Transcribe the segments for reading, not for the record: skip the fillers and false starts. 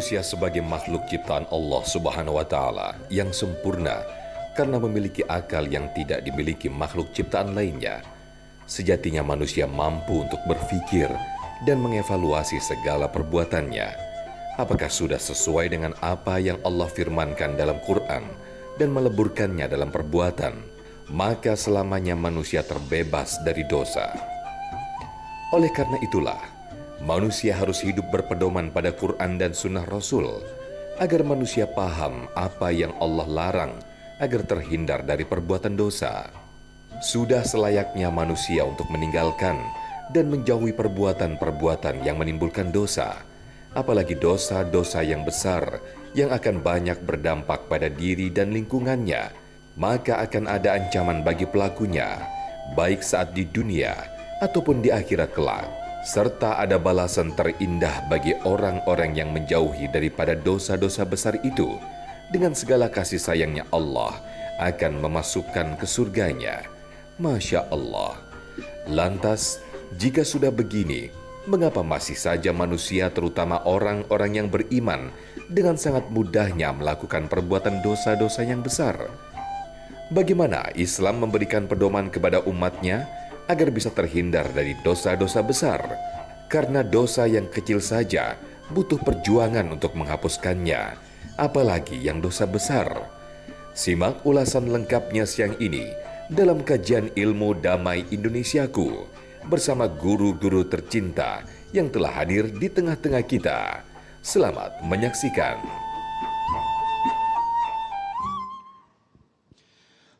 Manusia sebagai makhluk ciptaan Allah Subhanahu wa Ta'ala yang sempurna karena memiliki akal yang tidak dimiliki makhluk ciptaan lainnya. Sejatinya manusia mampu untuk berpikir dan mengevaluasi segala perbuatannya. Apakah sudah sesuai dengan apa yang Allah firmankan dalam Quran dan meleburkannya dalam perbuatan, maka selamanya manusia terbebas dari dosa. Oleh karena itulah, manusia harus hidup berpedoman pada Quran dan Sunnah Rasul, agar manusia paham apa yang Allah larang, agar terhindar dari perbuatan dosa. Sudah selayaknya manusia untuk meninggalkan dan menjauhi perbuatan-perbuatan yang menimbulkan dosa, apalagi dosa-dosa yang besar yang akan banyak berdampak pada diri dan lingkungannya, maka akan ada ancaman bagi pelakunya, baik saat di dunia ataupun di akhirat kelak. Serta ada balasan terindah bagi orang-orang yang menjauhi daripada dosa-dosa besar itu. Dengan segala kasih sayangnya Allah akan memasukkan ke surganya. Masya Allah. Lantas, jika sudah begini, mengapa masih saja manusia terutama orang-orang yang beriman dengan sangat mudahnya melakukan perbuatan dosa-dosa yang besar? Bagaimana Islam memberikan pedoman kepada umatnya agar bisa terhindar dari dosa-dosa besar? Karena dosa yang kecil saja butuh perjuangan untuk menghapuskannya, apalagi yang dosa besar. Simak ulasan lengkapnya siang ini dalam kajian ilmu damai Indonesiaku bersama guru-guru tercinta yang telah hadir di tengah-tengah kita. Selamat menyaksikan.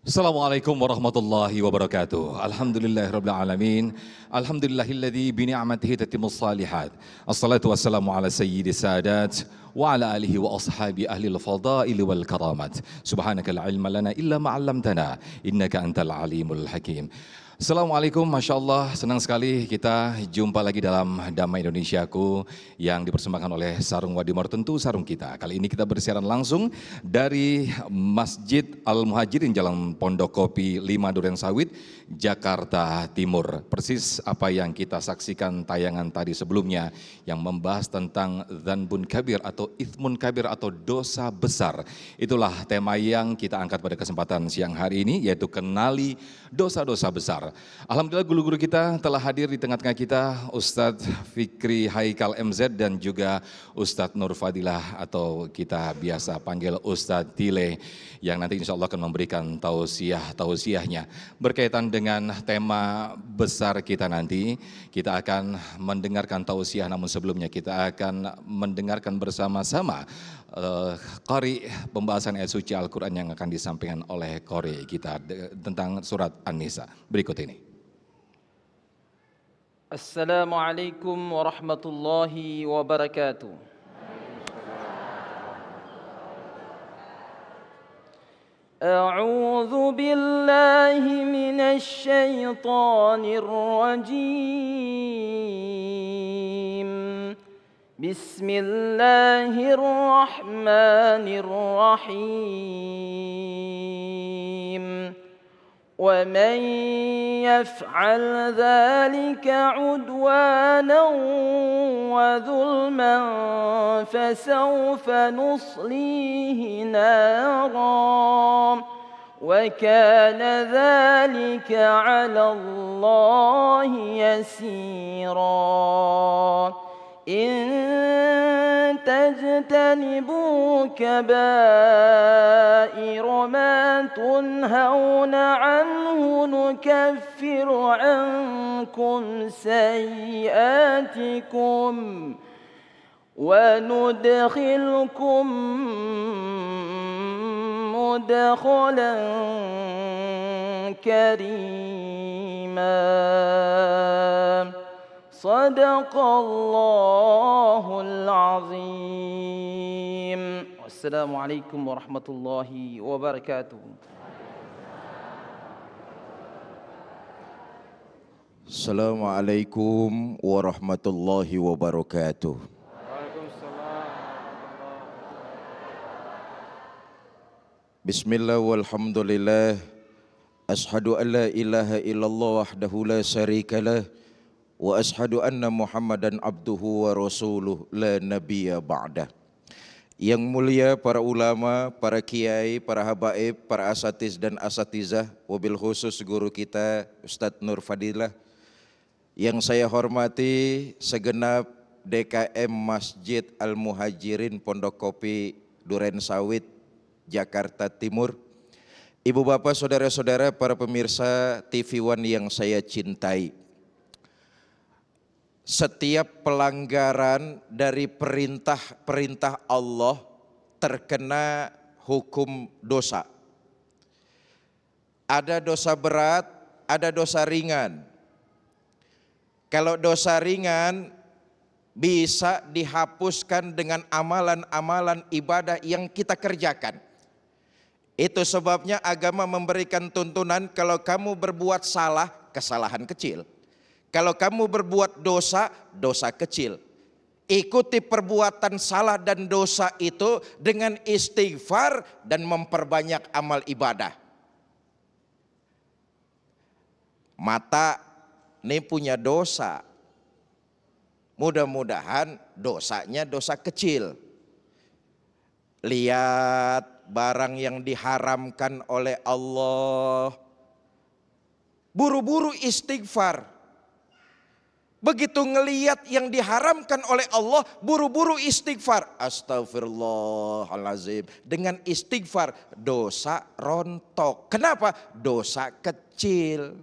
Assalamualaikum warahmatullahi wabarakatuh. Alhamdulillahirabbil alamin. Alhamdulillahilladzi bi ni'matihi tatimmus shalihat. Assalatu wassalamu ala sayyidis sadat wa ala alihi wa ashabi ahli al-fadail wal karamat. Subhanaka la ilma lana illa ma 'allamtana innaka antal alimul hakim. Assalamualaikum, Masya Allah, senang sekali kita jumpa lagi dalam Damai Indonesiaku yang dipersembahkan oleh Sarung Wadimor, tentu sarung kita. Kali ini kita bersiaran langsung dari Masjid Al-Muhajirin Jalan Pondok Kopi 5 Durensawit, Jakarta Timur. Persis apa yang kita saksikan tayangan tadi sebelumnya yang membahas tentang Dzanbun Kabir atau Ithmun Kabir atau dosa besar. Itulah tema yang kita angkat pada kesempatan siang hari ini, yaitu kenali dosa-dosa besar. Alhamdulillah guru-guru kita telah hadir di tengah-tengah kita, Ustadz Fikri Haikal MZ dan juga Ustadz Nur Fadilah atau kita biasa panggil Ustadz Tile yang nanti insya Allah akan memberikan tausiahnya berkaitan dengan tema besar kita nanti. Kita akan mendengarkan tausiah, namun sebelumnya kita akan mendengarkan bersama-sama qari pembahasan ayat suci Al-Quran yang akan disampaikan oleh qari kita tentang surat An-Nisa berikut ini. Assalamualaikum warahmatullahi wabarakatuh. A'udzu billahi minasy syaithanir rajim. Bismillahirrahmanirrahim. ومن يفعل ذلك عدوانا وظلما فسوف نصليه نارا وكان ذلك على الله يسيرا إن تجتنبوا كبائر ما تنهون عنه نكفر عنكم سيئاتكم وندخلكم مدخلا كريما Sadaqallahul azim. Wassalamualaikum warahmatullahi wabarakatuh. Assalamualaikum warahmatullahi wabarakatuh. Bismillah walhamdulillah. Ashhadu an la ilaha illallah wahdahu la syarikalah. Wa ashhadu anna Muhammadan abduhu wa rasuluh la nabiyya ba'dah. Yang mulia para ulama, para kiai, para habaib, para asatiz dan asatizah, wabil khusus guru kita Ustadz Nur Fadilah. Yang saya hormati segenap DKM Masjid Al-Muhajirin Pondok Kopi Duren Sawit, Jakarta Timur. Ibu bapak saudara-saudara para pemirsa TV One yang saya cintai. Setiap pelanggaran dari perintah Allah terkena hukum dosa. Ada dosa berat, ada dosa ringan. Kalau dosa ringan bisa dihapuskan dengan amalan-amalan ibadah yang kita kerjakan. Itu sebabnya agama memberikan tuntunan kalau kamu berbuat salah, kesalahan kecil. Kalau kamu berbuat dosa, dosa kecil. Ikuti perbuatan salah dan dosa itu dengan istighfar dan memperbanyak amal ibadah. Mata ini punya dosa. Mudah-mudahan dosanya dosa kecil. Lihat barang yang diharamkan oleh Allah, buru-buru istighfar. Begitu ngelihat yang diharamkan oleh Allah, buru-buru istighfar. Astagfirullahalazim. Dengan istighfar dosa rontok. Kenapa? Dosa kecil.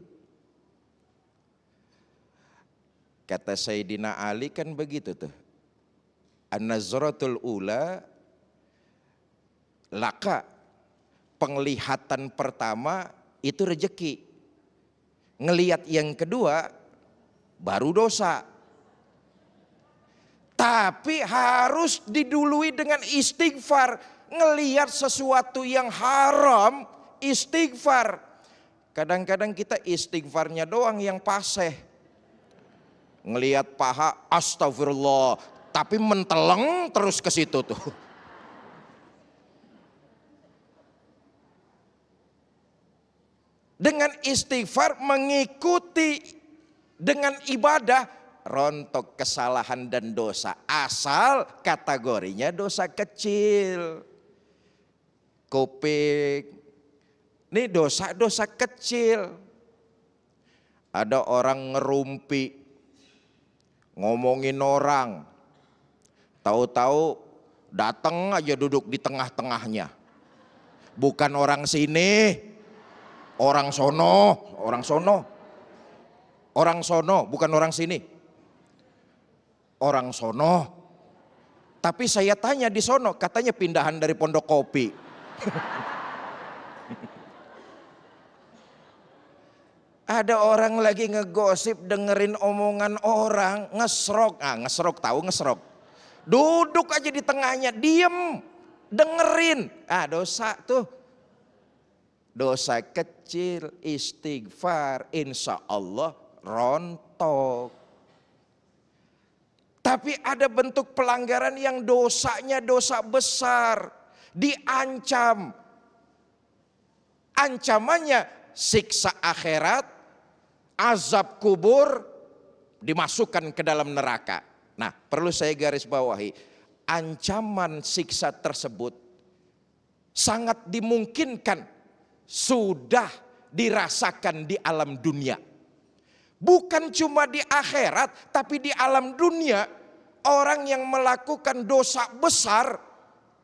Kata Sayyidina Ali kan begitu tuh. An-nazratul ula laka. Penglihatan pertama itu rejeki. Ngelihat yang kedua baru dosa. Tapi harus didului dengan istighfar. Ngelihat sesuatu yang haram, istighfar. Kadang-kadang kita istighfarnya doang yang paseh. Ngelihat paha, astagfirullah. Tapi menteleng terus ke situ tuh. Dengan istighfar mengikuti dengan ibadah, rontok kesalahan dan dosa. Asal kategorinya dosa kecil. Kuping, ini dosa-dosa kecil. Ada orang ngerumpi, ngomongin orang. Tahu-tahu datang aja duduk di tengah-tengahnya. Bukan orang sini, orang sono, orang sono. Orang sono, bukan orang sini. Orang sono. Tapi saya tanya di sono, katanya pindahan dari Pondok Kopi. Ada orang lagi ngegosip dengerin omongan orang, ngesrok. Ngesrok tahu ngesrok. Duduk aja di tengahnya, diem, dengerin. Dosa tuh. Dosa kecil, istighfar, insya Allah rontok. Tapi ada bentuk pelanggaran yang dosanya dosa besar, diancam. Ancamannya siksa akhirat, azab kubur, dimasukkan ke dalam neraka. Nah, perlu saya garis bawahi, ancaman siksa tersebut sangat dimungkinkan sudah dirasakan di alam dunia. Bukan cuma di akhirat, tapi di alam dunia orang yang melakukan dosa besar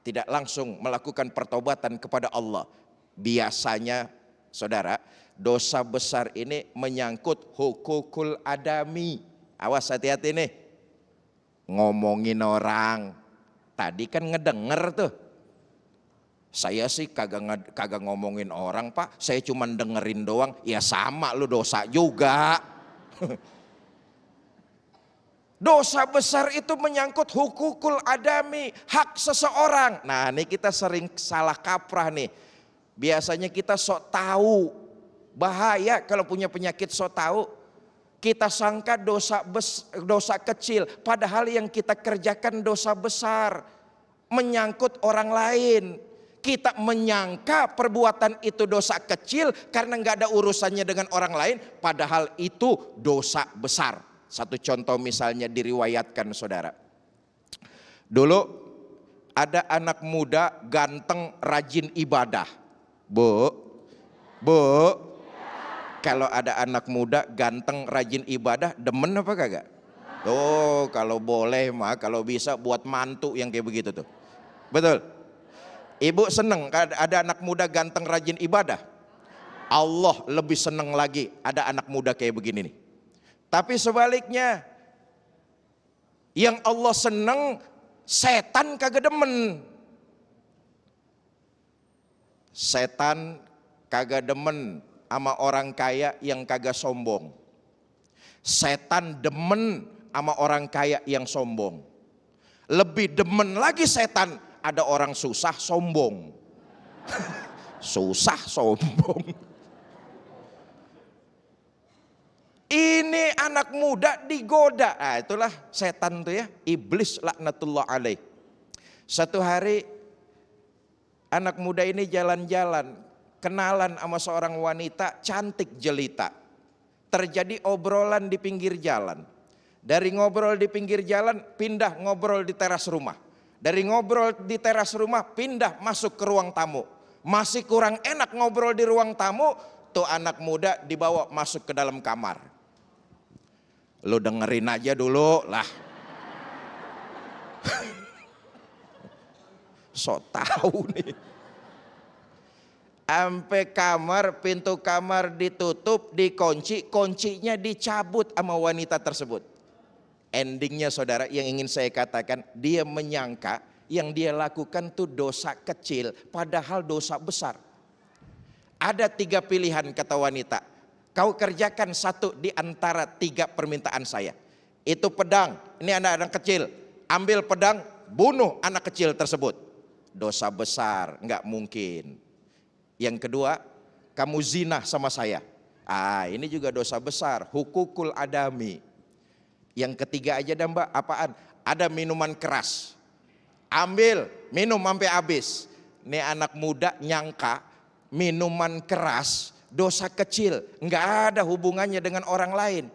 tidak langsung melakukan pertobatan kepada Allah. Biasanya, saudara, dosa besar ini menyangkut hukukul adami. Awas hati-hati nih, ngomongin orang. Tadi kan ngedenger tuh. Saya sih kagak ngomongin orang pak, saya cuma dengerin doang. Ya sama lu dosa juga. Dosa besar itu menyangkut hukukul adami, hak seseorang. Nah ini kita sering salah kaprah nih. Biasanya kita sok tahu, bahaya kalau punya penyakit sok tahu. Kita sangka dosa kecil, padahal yang kita kerjakan dosa besar. Menyangkut orang lain. Kita menyangka perbuatan itu dosa kecil karena nggak ada urusannya dengan orang lain, padahal itu dosa besar. Satu contoh misalnya diriwayatkan saudara. Dulu ada anak muda ganteng rajin ibadah. Bu, kalau ada anak muda ganteng rajin ibadah, demen apa kagak? Oh, kalau boleh mah, kalau bisa buat mantu yang kayak begitu tuh. Betul. Ibu seneng ada anak muda ganteng rajin ibadah. Allah lebih seneng lagi ada anak muda kayak begini nih. Tapi sebaliknya, yang Allah seneng, setan kagak demen. Setan kagak demen sama orang kaya yang kagak sombong. Setan demen sama orang kaya yang sombong. Lebih demen lagi setan ada orang susah sombong. Susah sombong. Ini anak muda digoda. Nah, itulah setan tuh ya, iblis laknatullah alaih. Satu hari anak muda ini jalan-jalan, kenalan sama seorang wanita cantik jelita. Terjadi obrolan di pinggir jalan. Dari ngobrol di pinggir jalan pindah ngobrol di teras rumah. Dari ngobrol di teras rumah pindah masuk ke ruang tamu. Masih kurang enak ngobrol di ruang tamu, tuh anak muda dibawa masuk ke dalam kamar. Lu dengerin aja dulu lah. So tahu nih. Sampai kamar, pintu kamar ditutup, dikunci, kuncinya dicabut sama wanita tersebut. Endingnya saudara, yang ingin saya katakan, dia menyangka yang dia lakukan tuh dosa kecil, padahal dosa besar. Ada 3 pilihan kata wanita. Kau kerjakan satu di antara 3 permintaan saya. Itu pedang, ini anak-anak kecil. Ambil pedang, bunuh anak kecil tersebut. Dosa besar, enggak mungkin. Yang kedua, kamu zina sama saya. Ini juga dosa besar, hukukul adami. Yang ketiga aja dah mbak, apaan? Ada minuman keras. Ambil, minum sampai habis. Ini anak muda nyangka minuman keras dosa kecil, nggak ada hubungannya dengan orang lain.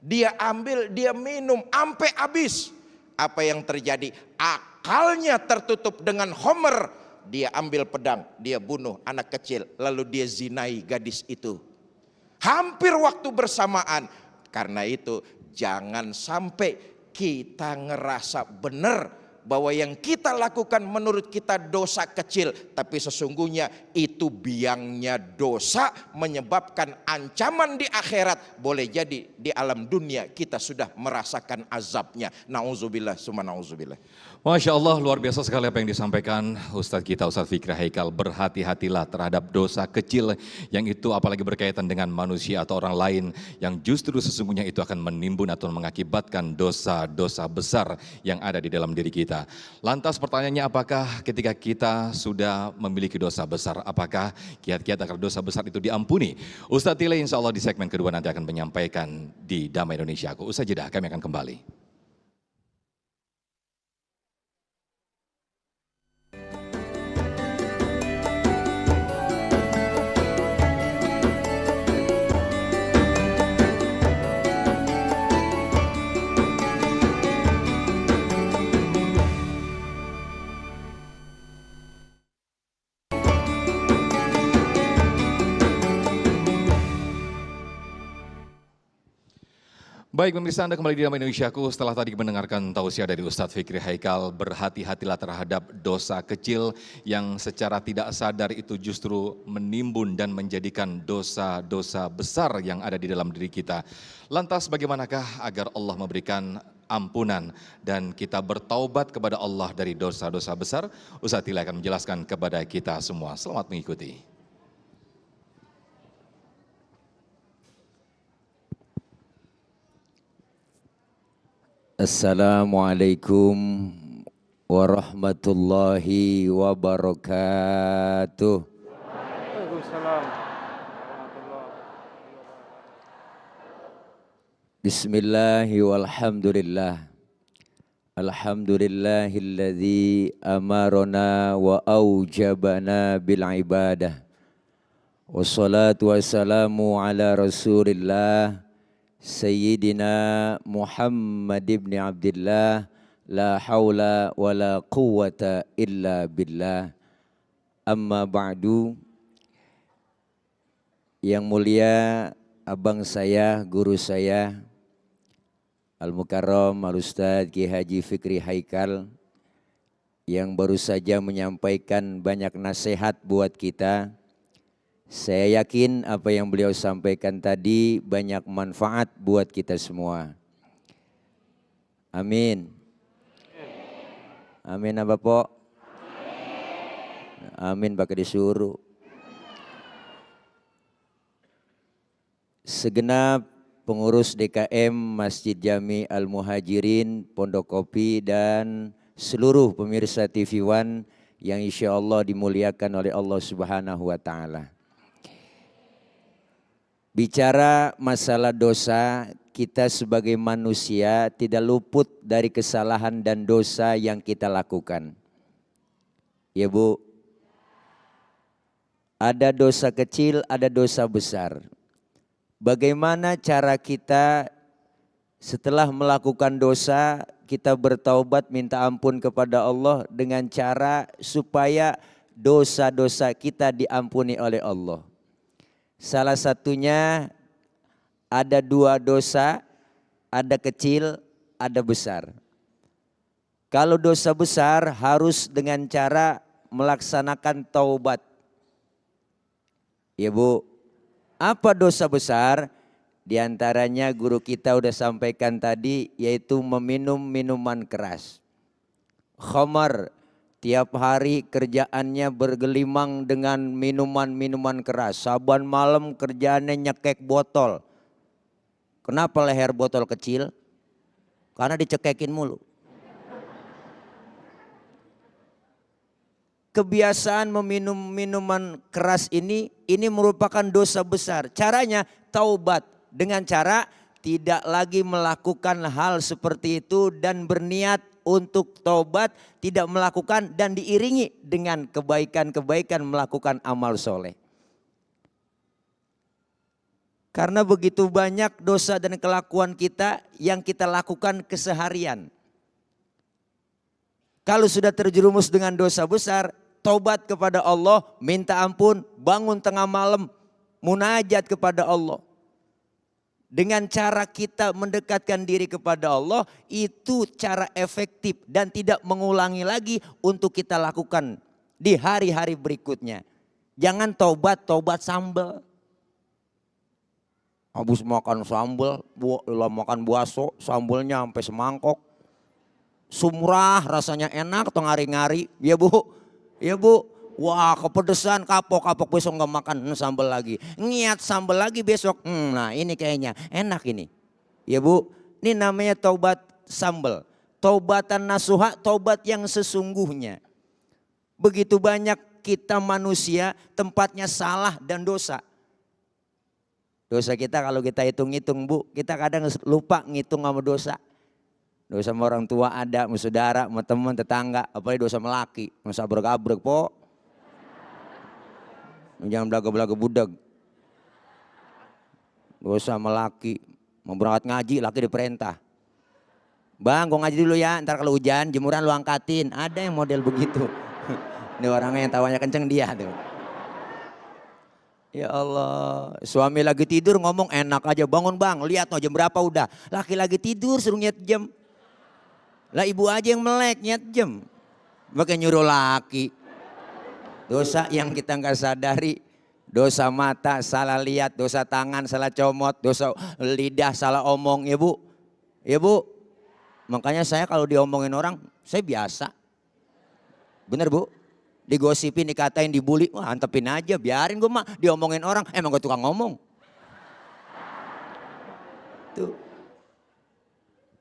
Dia ambil, dia minum sampai habis. Apa yang terjadi? Akalnya tertutup dengan homer. Dia ambil pedang, dia bunuh anak kecil, lalu dia zinai gadis itu. Hampir waktu bersamaan. Karena itu jangan sampai kita ngerasa benar bahwa yang kita lakukan menurut kita dosa kecil, tapi sesungguhnya itu biangnya dosa menyebabkan ancaman di akhirat. Boleh jadi di alam dunia kita sudah merasakan azabnya. Nauzubillah summa nauzubillah. Masya Allah, luar biasa sekali apa yang disampaikan Ustadz kita, Ustadz Fikri Haikal. Berhati-hatilah terhadap dosa kecil yang itu apalagi berkaitan dengan manusia atau orang lain, yang justru sesungguhnya itu akan menimbun atau mengakibatkan dosa-dosa besar yang ada di dalam diri kita. Lantas pertanyaannya, apakah ketika kita sudah memiliki dosa besar, apakah kiat-kiat agar dosa besar itu diampuni? Ustadz Tile insya Allah di segmen kedua nanti akan menyampaikan di Damai Indonesiaku. Usai jeda kami akan kembali. Baik pemirsa, Anda kembali di Damai Indonesiaku. Setelah tadi mendengarkan tausiah dari Ustadz Fikri Haikal, berhati-hatilah terhadap dosa kecil yang secara tidak sadar itu justru menimbun dan menjadikan dosa-dosa besar yang ada di dalam diri kita. Lantas bagaimanakah agar Allah memberikan ampunan dan kita bertaubat kepada Allah dari dosa-dosa besar? Ustadz Tile akan menjelaskan kepada kita semua. Selamat mengikuti. Assalamualaikum warahmatullahi wabarakatuh. Waalaikumsalam. Bismillahi walhamdulillah. Alhamdulillahilladzi amarona wa aujabana bil ibadah. Wassalatu wassalamu ala rasulillah Sayyidina Muhammad ibn Abdillah La haula wa la quwwata illa billah. Amma ba'du. Yang mulia abang saya, guru saya, Al-Mukarram Al-Ustadz Ki Haji Fikri Haikal, yang baru saja menyampaikan banyak nasihat buat kita. Saya yakin apa yang beliau sampaikan tadi banyak manfaat buat kita semua. Amin. Amin apa po? Amin pakai disuruh. Segenap pengurus DKM Masjid Jami Al-Muhajirin Pondok Kopi dan seluruh pemirsa TV One yang insya Allah dimuliakan oleh Allah Subhanahu wa Ta'ala. Bicara masalah dosa, kita sebagai manusia tidak luput dari kesalahan dan dosa yang kita lakukan. Ya Bu, ada dosa kecil, ada dosa besar. Bagaimana cara kita setelah melakukan dosa, kita bertaubat minta ampun kepada Allah dengan cara supaya dosa-dosa kita diampuni oleh Allah. Salah satunya ada dua dosa, ada kecil, ada besar. Kalau dosa besar harus dengan cara melaksanakan taubat. Ya Bu, apa dosa besar? Di antaranya guru kita udah sampaikan tadi, yaitu meminum minuman keras. Khamar, tiap hari kerjaannya bergelimang dengan minuman-minuman keras. Saban malam kerjaannya nyekek botol. Kenapa leher botol kecil? Karena dicekekin mulu. Kebiasaan meminum minuman keras ini merupakan dosa besar. Caranya taubat dengan cara tidak lagi melakukan hal seperti itu dan berniat untuk taubat, tidak melakukan dan diiringi dengan kebaikan-kebaikan melakukan amal soleh. Karena begitu banyak dosa dan kelakuan kita yang kita lakukan keseharian. Kalau sudah terjerumus dengan dosa besar, taubat kepada Allah, minta ampun, bangun tengah malam, munajat kepada Allah. Dengan cara kita mendekatkan diri kepada Allah, itu cara efektif dan tidak mengulangi lagi untuk kita lakukan di hari-hari berikutnya. Jangan taubat sambal. Habis makan sambal, makan bakso, sambalnya sampai semangkok. Sumrah, rasanya enak, atau ngari-ngari, ya Bu. Ya Bu, wah kepedesan, kapok besok nggak makan sambal lagi. Niat sambal lagi besok, nah ini kayaknya enak ini. Ya Bu, ini namanya taubat sambal. Taubatan nasuha, taubat yang sesungguhnya. Begitu banyak kita manusia tempatnya salah dan dosa. Dosa kita kalau kita hitung-hitung Bu, kita kadang lupa ngitung sama dosa. Dosa sama orang tua ada, sama saudara, sama teman, tetangga, apalagi dosa sama laki, masa abrek-abrek po. Jangan belaga-belaga budak. Dosa sama laki, mau berangkat ngaji, laki diperintah. Bang, gua ngaji dulu ya, ntar kalau hujan jemuran lu angkatin. Ada yang model begitu. Ini orangnya yang tawanya kenceng dia tuh. Ya Allah, suami lagi tidur ngomong enak aja, bangun bang, lihat no jam berapa udah. Laki lagi tidur suruh nyiat jam. Lah ibu aja yang melek nyiat jam. Pakai nyuruh laki. Dosa yang kita nggak sadari. Dosa mata salah lihat, dosa tangan salah comot, dosa lidah salah omong ya Bu. Ya Bu. Makanya saya kalau diomongin orang, saya biasa. Bener Bu? Digosipin, dikatain, dibully, wah antepin aja, biarin gue mah diomongin orang, emang gue tukang ngomong. Tuh.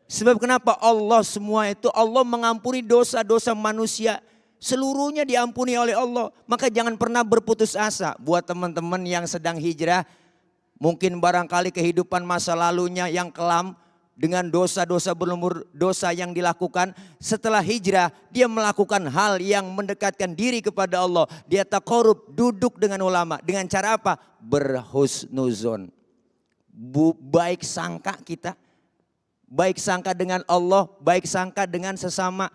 Sebab kenapa Allah semua itu, Allah mengampuni dosa-dosa manusia. Seluruhnya diampuni oleh Allah. Maka jangan pernah berputus asa buat teman-teman yang sedang hijrah. Mungkin barangkali kehidupan masa lalunya yang kelam. Dengan dosa-dosa berlumur dosa yang dilakukan. Setelah hijrah dia melakukan hal yang mendekatkan diri kepada Allah. Dia taqarrub, duduk dengan ulama. Dengan cara apa? Berhusnuzon. Baik sangka kita. baik sangka dengan Allah, baik sangka dengan sesama.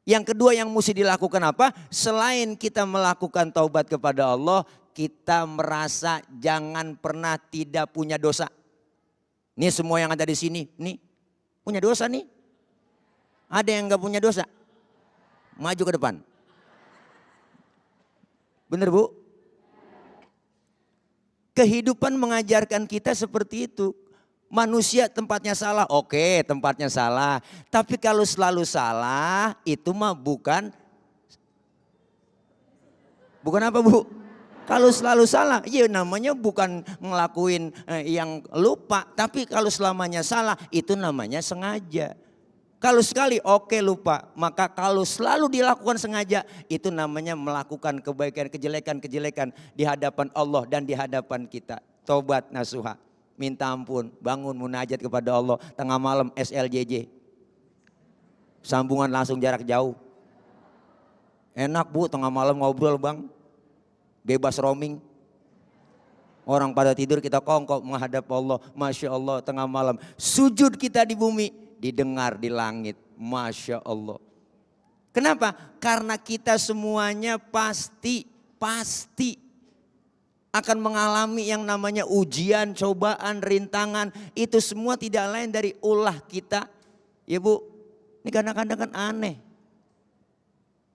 Yang kedua yang mesti dilakukan apa? Selain kita melakukan taubat kepada Allah, kita merasa jangan pernah tidak punya dosa. Nih semua yang ada di sini, nih punya dosa nih. Ada yang gak punya dosa? Maju ke depan. Bener Bu? Kehidupan mengajarkan kita seperti itu. Manusia tempatnya salah, oke tempatnya salah. Tapi kalau selalu salah itu mah bukan apa Bu? Kalau selalu salah, ya namanya bukan ngelakuin yang lupa. Tapi kalau selamanya salah itu namanya sengaja. Kalau sekali oke lupa, maka kalau selalu dilakukan sengaja itu namanya melakukan kebaikan, kejelekan di hadapan Allah dan di hadapan kita. Tobat nasuha. Minta ampun, bangun munajat kepada Allah, tengah malam SLJJ. Sambungan langsung jarak jauh. Enak Bu, tengah malam ngobrol Bang. Bebas roaming. Orang pada tidur kita kongkok menghadap Allah. Masya Allah tengah malam. Sujud kita di bumi, didengar di langit. Masya Allah. Kenapa? Karena kita semuanya pasti akan mengalami yang namanya ujian, cobaan, rintangan. Itu semua tidak lain dari ulah kita. Ya Bu, ini kadang-kadang kan aneh.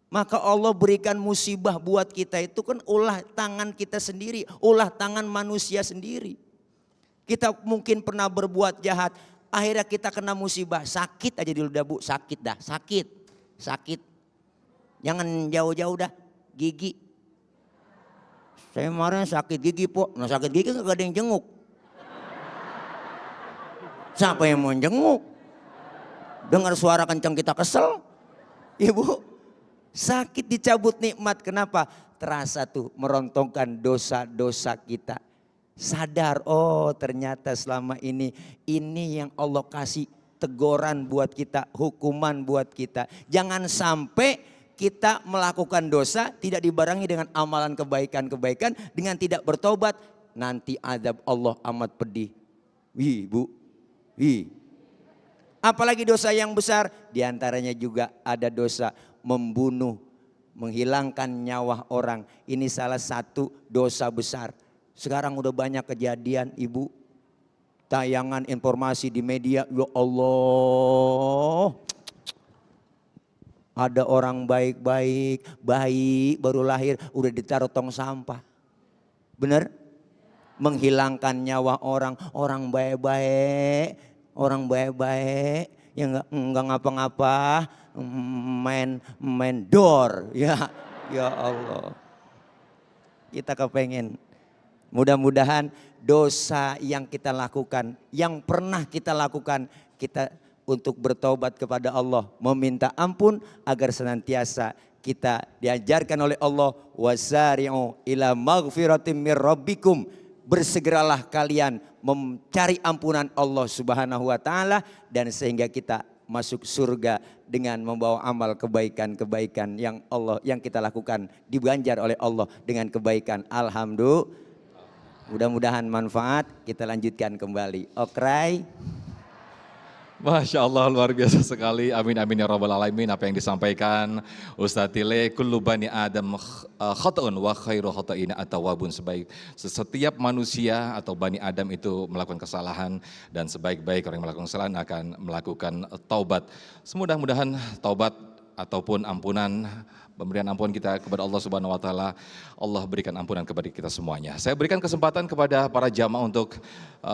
Maka Allah berikan musibah buat kita itu kan ulah tangan kita sendiri. Ulah tangan manusia sendiri. Kita mungkin pernah berbuat jahat. Akhirnya kita kena musibah. Sakit aja dulu dah Bu, sakit dah. Sakit. Jangan jauh-jauh dah, gigi. Saya marah sakit gigi Po. Nah sakit gigi gak ada yang jenguk. Siapa yang mau jenguk? Dengar suara kencang kita kesel. Ibu, sakit dicabut nikmat. Kenapa? Terasa tuh merontongkan dosa-dosa kita. Sadar, oh ternyata selama ini yang Allah kasih teguran buat kita, hukuman buat kita. Jangan sampai kita melakukan dosa tidak dibarengi dengan amalan kebaikan-kebaikan, dengan tidak bertobat, nanti azab Allah amat pedih. Wih Bu, wih. Apalagi dosa yang besar, diantaranya juga ada dosa membunuh, menghilangkan nyawa orang. Ini salah satu dosa besar. Sekarang udah banyak kejadian Ibu, tayangan informasi di media, ya Allah. Ada orang baik-baik, bayi baru lahir udah ditaruh tong sampah. Bener? Menghilangkan nyawa orang baik-baik, yang enggak ngapa-ngapa, main door, ya Allah. Kita kepengen, mudah-mudahan dosa yang kita lakukan, yang pernah kita lakukan, kita untuk bertobat kepada Allah, meminta ampun agar senantiasa kita diajarkan oleh Allah, wasari'u ila maghfiratim mir rabbikum, bersegeralah kalian mencari ampunan Allah Subhanahu wa taala, dan sehingga kita masuk surga dengan membawa amal kebaikan-kebaikan yang kita lakukan, diganjar oleh Allah dengan kebaikan. Alhamdulillah. Mudah-mudahan manfaat. Kita lanjutkan kembali. Okray. Masya Allah luar biasa sekali, amin amin ya rabbal alamin apa yang disampaikan Ustadz Tile. Kullu bani Adam khata'un wa khairu khata'ina at-tawwabun. Setiap manusia atau bani Adam itu melakukan kesalahan, dan sebaik-baik orang yang melakukan kesalahan akan melakukan taubat. Semudah-mudahan taubat ataupun ampunan, pemberian ampun kita kepada Allah Subhanahu wa taala, Allah berikan ampunan kepada kita semuanya. Saya berikan kesempatan kepada para jamaah untuk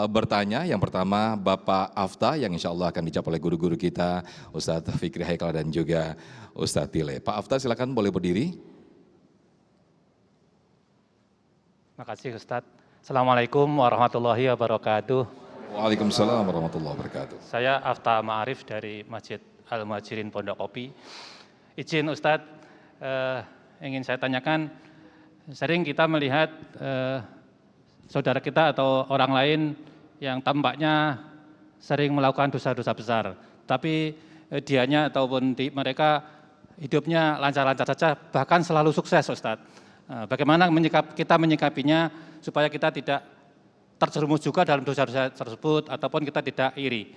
bertanya. Yang pertama Bapak Afta yang insya Allah akan dijawab oleh guru-guru kita, Ustadz Fikri Haikal dan juga Ustadz Tile. Pak Afta silakan boleh berdiri. Makasih Ustadz. Assalamualaikum warahmatullahi wabarakatuh. Waalaikumsalam warahmatullahi wabarakatuh. Saya Afta Ma'arif dari Masjid Al-Muhajirin Pondok Kopi. Izin Ustadz, ingin saya tanyakan, sering kita melihat saudara kita atau orang lain yang tampaknya sering melakukan dosa-dosa besar, tapi dianya ataupun mereka hidupnya lancar-lancar saja, bahkan selalu sukses Ustadz. Bagaimana kita menyikapinya supaya kita tidak terjerumus juga dalam dosa-dosa tersebut ataupun kita tidak iri.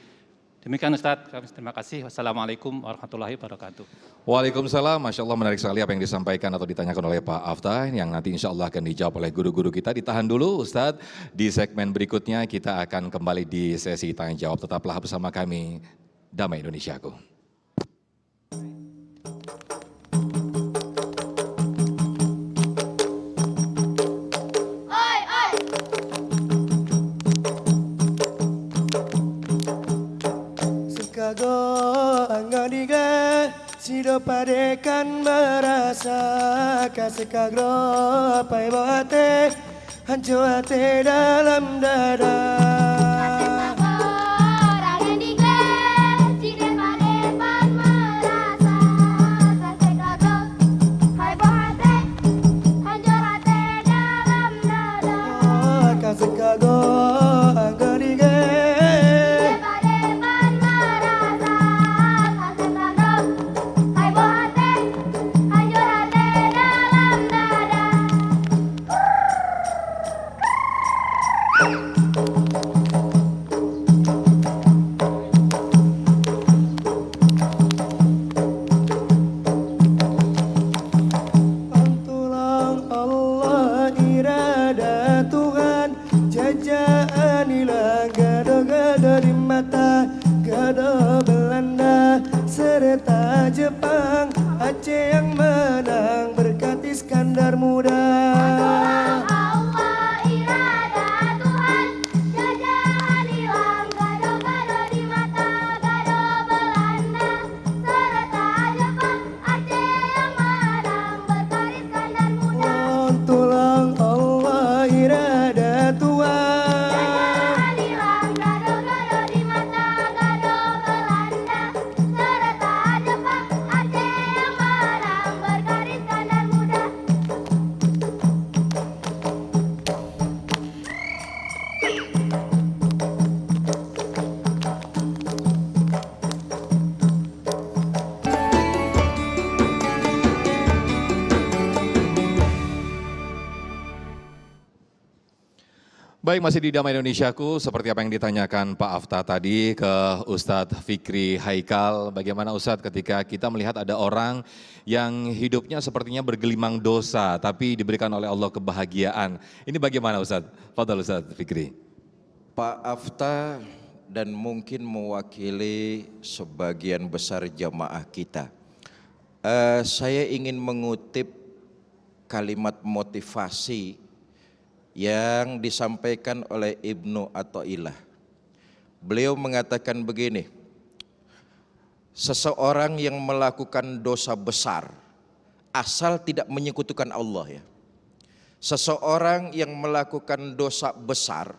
Demikian Ustadz, kami terima kasih. Wassalamualaikum warahmatullahi wabarakatuh. Waalaikumsalam, Masya Allah menarik sekali apa yang disampaikan atau ditanyakan oleh Pak Afta yang nanti insya Allah akan dijawab oleh guru-guru kita. Ditahan dulu Ustadz, di segmen berikutnya kita akan kembali di sesi tanya jawab. Tetaplah bersama kami, Damai Indonesiaku. Sido padekan merasa kasekagro pai boate hancur hati dalam dada. Jepang, Aceh yang menang berkat Iskandar Muda. Allah irada Tuhan, jajahan hilang, gado-gado di mata, gado Belanda, serta Jepang, Aceh yang menang berkat Iskandar Muda. Tulang Allah irada Tuhan, jajahan hilang, gado-gado di mata, gado Belanda, serta Jepang, Aceh yang menang berkat Iskandar Muda. Baik, masih di Damai Indonesiaku, seperti apa yang ditanyakan Pak Afta tadi ke Ustadz Fikri Haikal. Bagaimana Ustadz ketika kita melihat ada orang yang hidupnya sepertinya bergelimang dosa, tapi diberikan oleh Allah kebahagiaan. Ini bagaimana Ustadz? Fadhal Ustadz Fikri. Pak Afta dan mungkin mewakili sebagian besar jamaah kita. Saya ingin mengutip kalimat motivasi yang disampaikan oleh Ibnu Athaillah. Beliau mengatakan begini, seseorang yang melakukan dosa besar asal tidak menyekutukan Allah ya. Seseorang yang melakukan dosa besar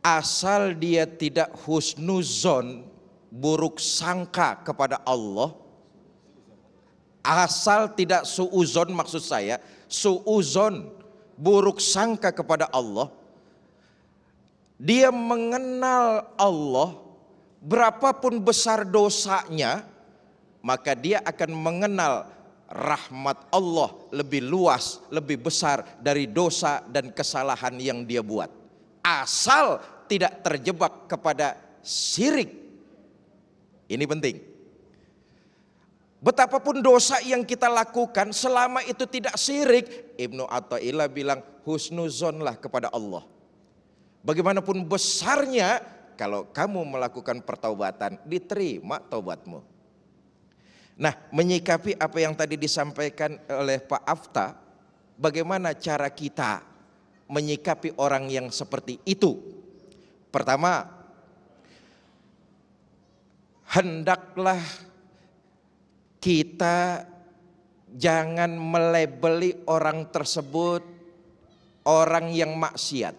asal dia tidak husnuzon, buruk sangka kepada Allah, asal tidak suuzon, maksud saya suuzon, buruk sangka kepada Allah, dia mengenal Allah, berapapun besar dosanya, maka dia akan mengenal rahmat Allah lebih luas, lebih besar dari dosa dan kesalahan yang dia buat. Asal tidak terjebak kepada syirik. Ini penting. Betapapun dosa yang kita lakukan, selama itu tidak syirik, Ibnu Athaillah bilang husnuzonlah kepada Allah. Bagaimanapun besarnya, kalau kamu melakukan pertaubatan, diterima taubatmu. Nah, menyikapi apa yang tadi disampaikan oleh Pak Afta, bagaimana cara kita menyikapi orang yang seperti itu? Pertama, hendaklah kita jangan melebeli orang tersebut orang yang maksiat.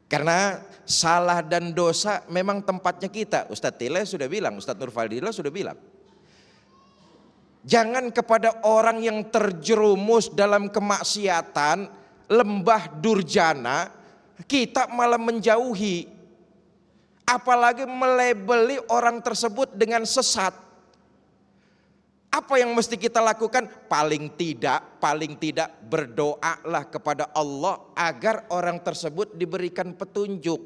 Karena salah dan dosa memang tempatnya kita. Ustadz Tile sudah bilang, Ustadz Nur Fadila sudah bilang. Jangan kepada orang yang terjerumus dalam kemaksiatan, lembah durjana, kita malah menjauhi. Apalagi melebeli orang tersebut dengan sesat. Apa yang mesti kita lakukan? Paling tidak berdoalah kepada Allah agar orang tersebut diberikan petunjuk.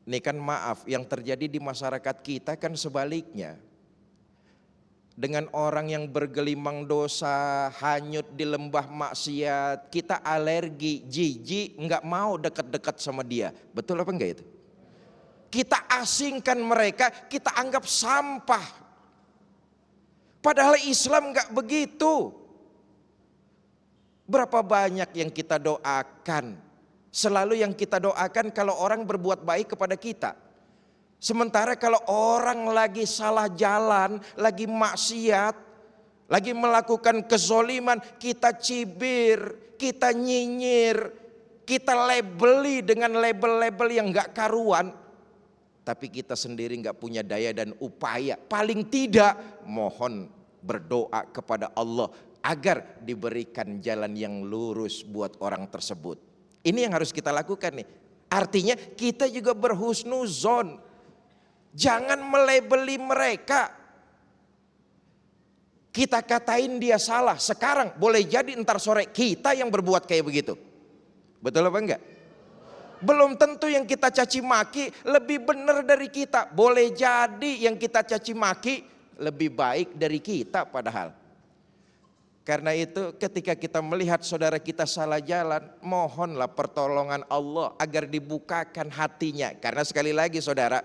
Ini kan maaf, yang terjadi di masyarakat kita kan sebaliknya. Dengan orang yang bergelimang dosa, hanyut di lembah maksiat, kita alergi, jijik, nggak mau dekat-dekat sama dia. Betul apa enggak itu? Kita asingkan mereka, kita anggap sampah. Padahal Islam nggak begitu. Berapa banyak yang kita doakan? Selalu yang kita doakan kalau orang berbuat baik kepada kita. Sementara kalau orang lagi salah jalan, lagi maksiat, lagi melakukan kezoliman, kita cibir, kita nyinyir, kita labeli dengan label-label yang gak karuan. Tapi kita sendiri gak punya daya dan upaya. Paling tidak mohon berdoa kepada Allah agar diberikan jalan yang lurus buat orang tersebut. Ini yang harus kita lakukan nih. Artinya kita juga berhusnuzon. Jangan melabeli mereka. Kita katain dia salah. Sekarang boleh jadi ntar sore kita yang berbuat kayak begitu. Betul apa enggak? Belum tentu yang kita caci maki lebih benar dari kita. Boleh jadi yang kita caci maki lebih baik dari kita padahal. Karena itu ketika kita melihat saudara kita salah jalan, mohonlah pertolongan Allah agar dibukakan hatinya. Karena sekali lagi saudara,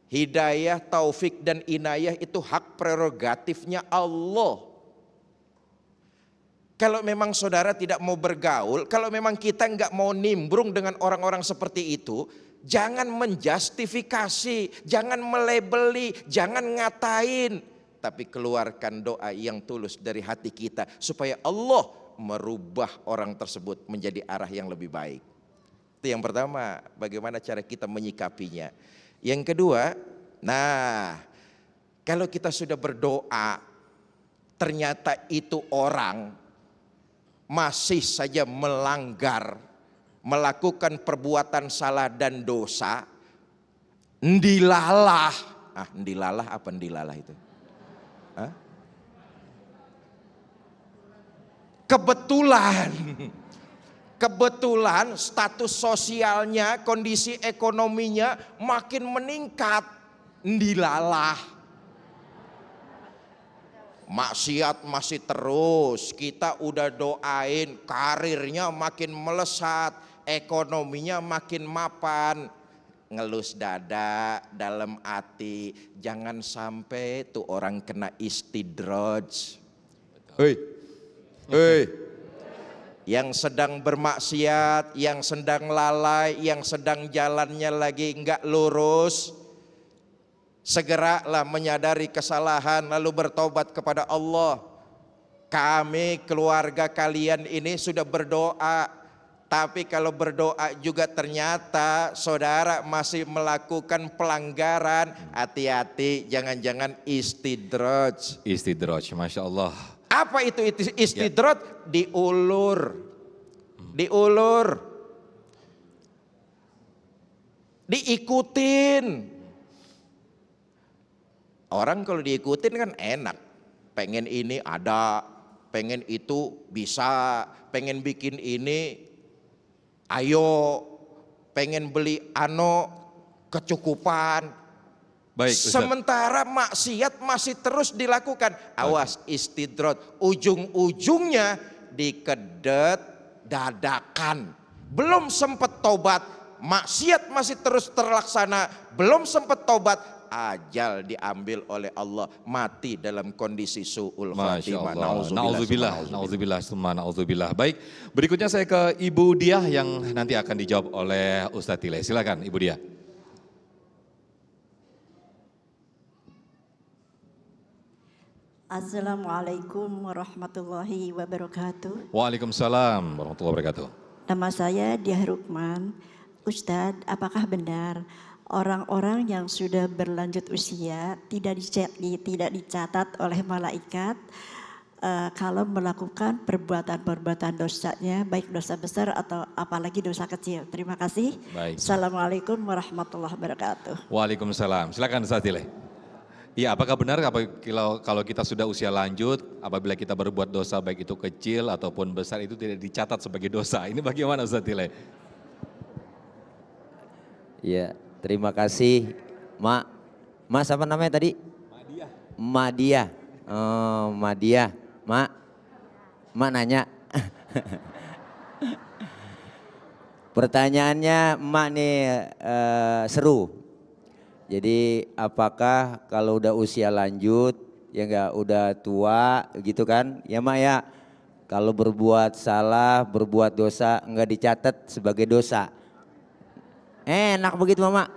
hidayah, taufik dan inayah itu hak prerogatifnya Allah. Kalau memang saudara tidak mau bergaul, kalau memang kita nggak mau nimbrung dengan orang-orang seperti itu, jangan menjustifikasi, jangan melabeli, jangan ngatain, tapi keluarkan doa yang tulus dari hati kita supaya Allah merubah orang tersebut menjadi arah yang lebih baik. Itu yang pertama, bagaimana cara kita menyikapinya. Yang kedua, nah kalau kita sudah berdoa, ternyata itu orang masih saja melanggar, melakukan perbuatan salah dan dosa, ndilalah. Ndilalah apa ndilalah itu? Kebetulan status sosialnya, kondisi ekonominya makin meningkat, ndilalah. Maksiat masih terus, kita udah doain karirnya makin melesat, ekonominya makin mapan. Ngelus dada dalam hati, jangan sampai tuh orang kena istidraj. Hei, yang sedang bermaksiat, yang sedang lalai, yang sedang jalannya lagi enggak lurus, segeralah menyadari kesalahan lalu bertobat kepada Allah. Kami keluarga kalian ini sudah berdoa, tapi kalau berdoa juga ternyata saudara masih melakukan pelanggaran, hati-hati, jangan-jangan istidraj. Istidraj, Masya Allah. Apa itu istidraj? Diulur, diikutin. Orang kalau diikutin kan enak, pengen ini ada, pengen itu bisa, pengen bikin ini, ayo, pengen beli kecukupan. Baik, Ustaz. Sementara maksiat masih terus dilakukan. Awas istidraj, ujung-ujungnya dikedet dadakan. Belum sempat tobat, maksiat masih terus terlaksana, belum sempat tobat, ajal diambil oleh Allah, mati dalam kondisi su'ul khatimah. Nauzubillah. Baik, berikutnya saya ke Ibu Diah yang nanti akan dijawab oleh Ustadz Tile. Silakan Ibu Diah. Assalamualaikum warahmatullahi wabarakatuh. Waalaikumsalam warahmatullahi wabarakatuh. Nama saya Diah Rukman. Ustadz, apakah benar orang-orang yang sudah berlanjut usia tidak dicatat oleh malaikat kalau melakukan perbuatan-perbuatan dosanya, baik dosa besar atau apalagi dosa kecil? Terima kasih. Baik. Assalamualaikum warahmatullahi wabarakatuh. Waalaikumsalam. Silakan Ustadz Tile. Iya, apakah benar kalau kita sudah usia lanjut, apabila kita berbuat dosa baik itu kecil ataupun besar itu tidak dicatat sebagai dosa? Ini bagaimana Ustadz Tile? Ya, Terima kasih, Mak. Mak siapa namanya tadi? Madia. Oh, Madia. Mak nanya. Pertanyaannya Mak nih seru. Jadi apakah kalau udah usia lanjut, ya enggak udah tua gitu kan, ya Mak ya. Kalau berbuat salah, berbuat dosa enggak dicatat sebagai dosa. Enak begitu Mama.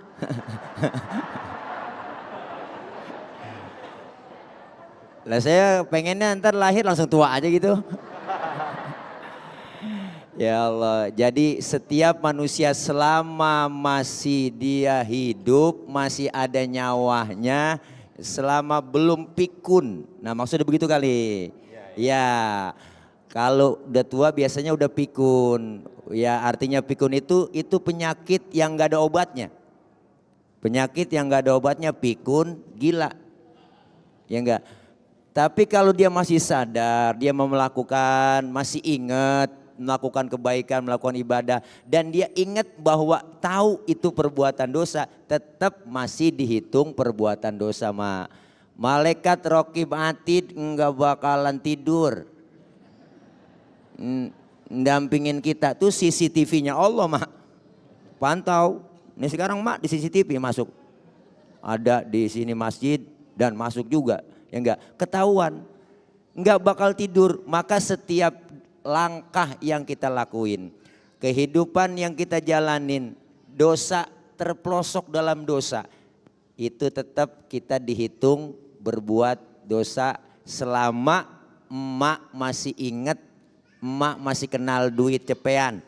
Lah saya pengennya ntar lahir langsung tua aja gitu. Ya Allah, jadi setiap manusia selama masih dia hidup, masih ada nyawanya, selama belum pikun. Nah maksudnya begitu kali. Ya, kalau udah tua biasanya udah pikun. Ya artinya pikun itu penyakit yang gak ada obatnya. Penyakit yang gak ada obatnya pikun, gila. Ya enggak. Tapi kalau dia masih sadar, dia mau melakukan, masih ingat, melakukan kebaikan, melakukan ibadah. Dan dia ingat bahwa tahu itu perbuatan dosa, tetap masih dihitung perbuatan dosa. Malaikat Raqib Atid enggak bakalan tidur. Dampingin kita tuh CCTV-nya Allah Mak. Pantau. Ini sekarang Mak di CCTV masuk. Ada di sini masjid dan masuk juga. Ya enggak ketahuan. Enggak bakal tidur. Maka setiap langkah yang kita lakuin, kehidupan yang kita jalanin, dosa terpelosok dalam dosa, itu tetap kita dihitung berbuat dosa selama emak masih ingat, emak masih kenal duit cepean.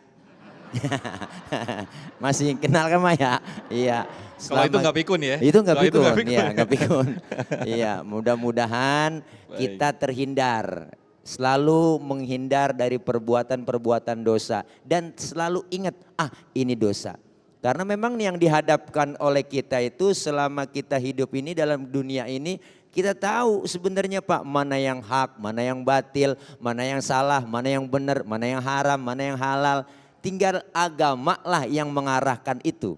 Masih kenal kan Mak ya? Iya. Kalau itu nggak pikun ya? Itu nggak Kalau itu pikun, nggak pikun. iya nggak pikun. Iya, mudah-mudahan kita terhindar, selalu menghindar dari perbuatan-perbuatan dosa dan selalu ingat, ini dosa. Karena memang yang dihadapkan oleh kita itu selama kita hidup ini dalam dunia ini, kita tahu sebenarnya Pak mana yang hak, mana yang batil, mana yang salah, mana yang benar, mana yang haram, mana yang halal. Tinggal agama lah yang mengarahkan itu.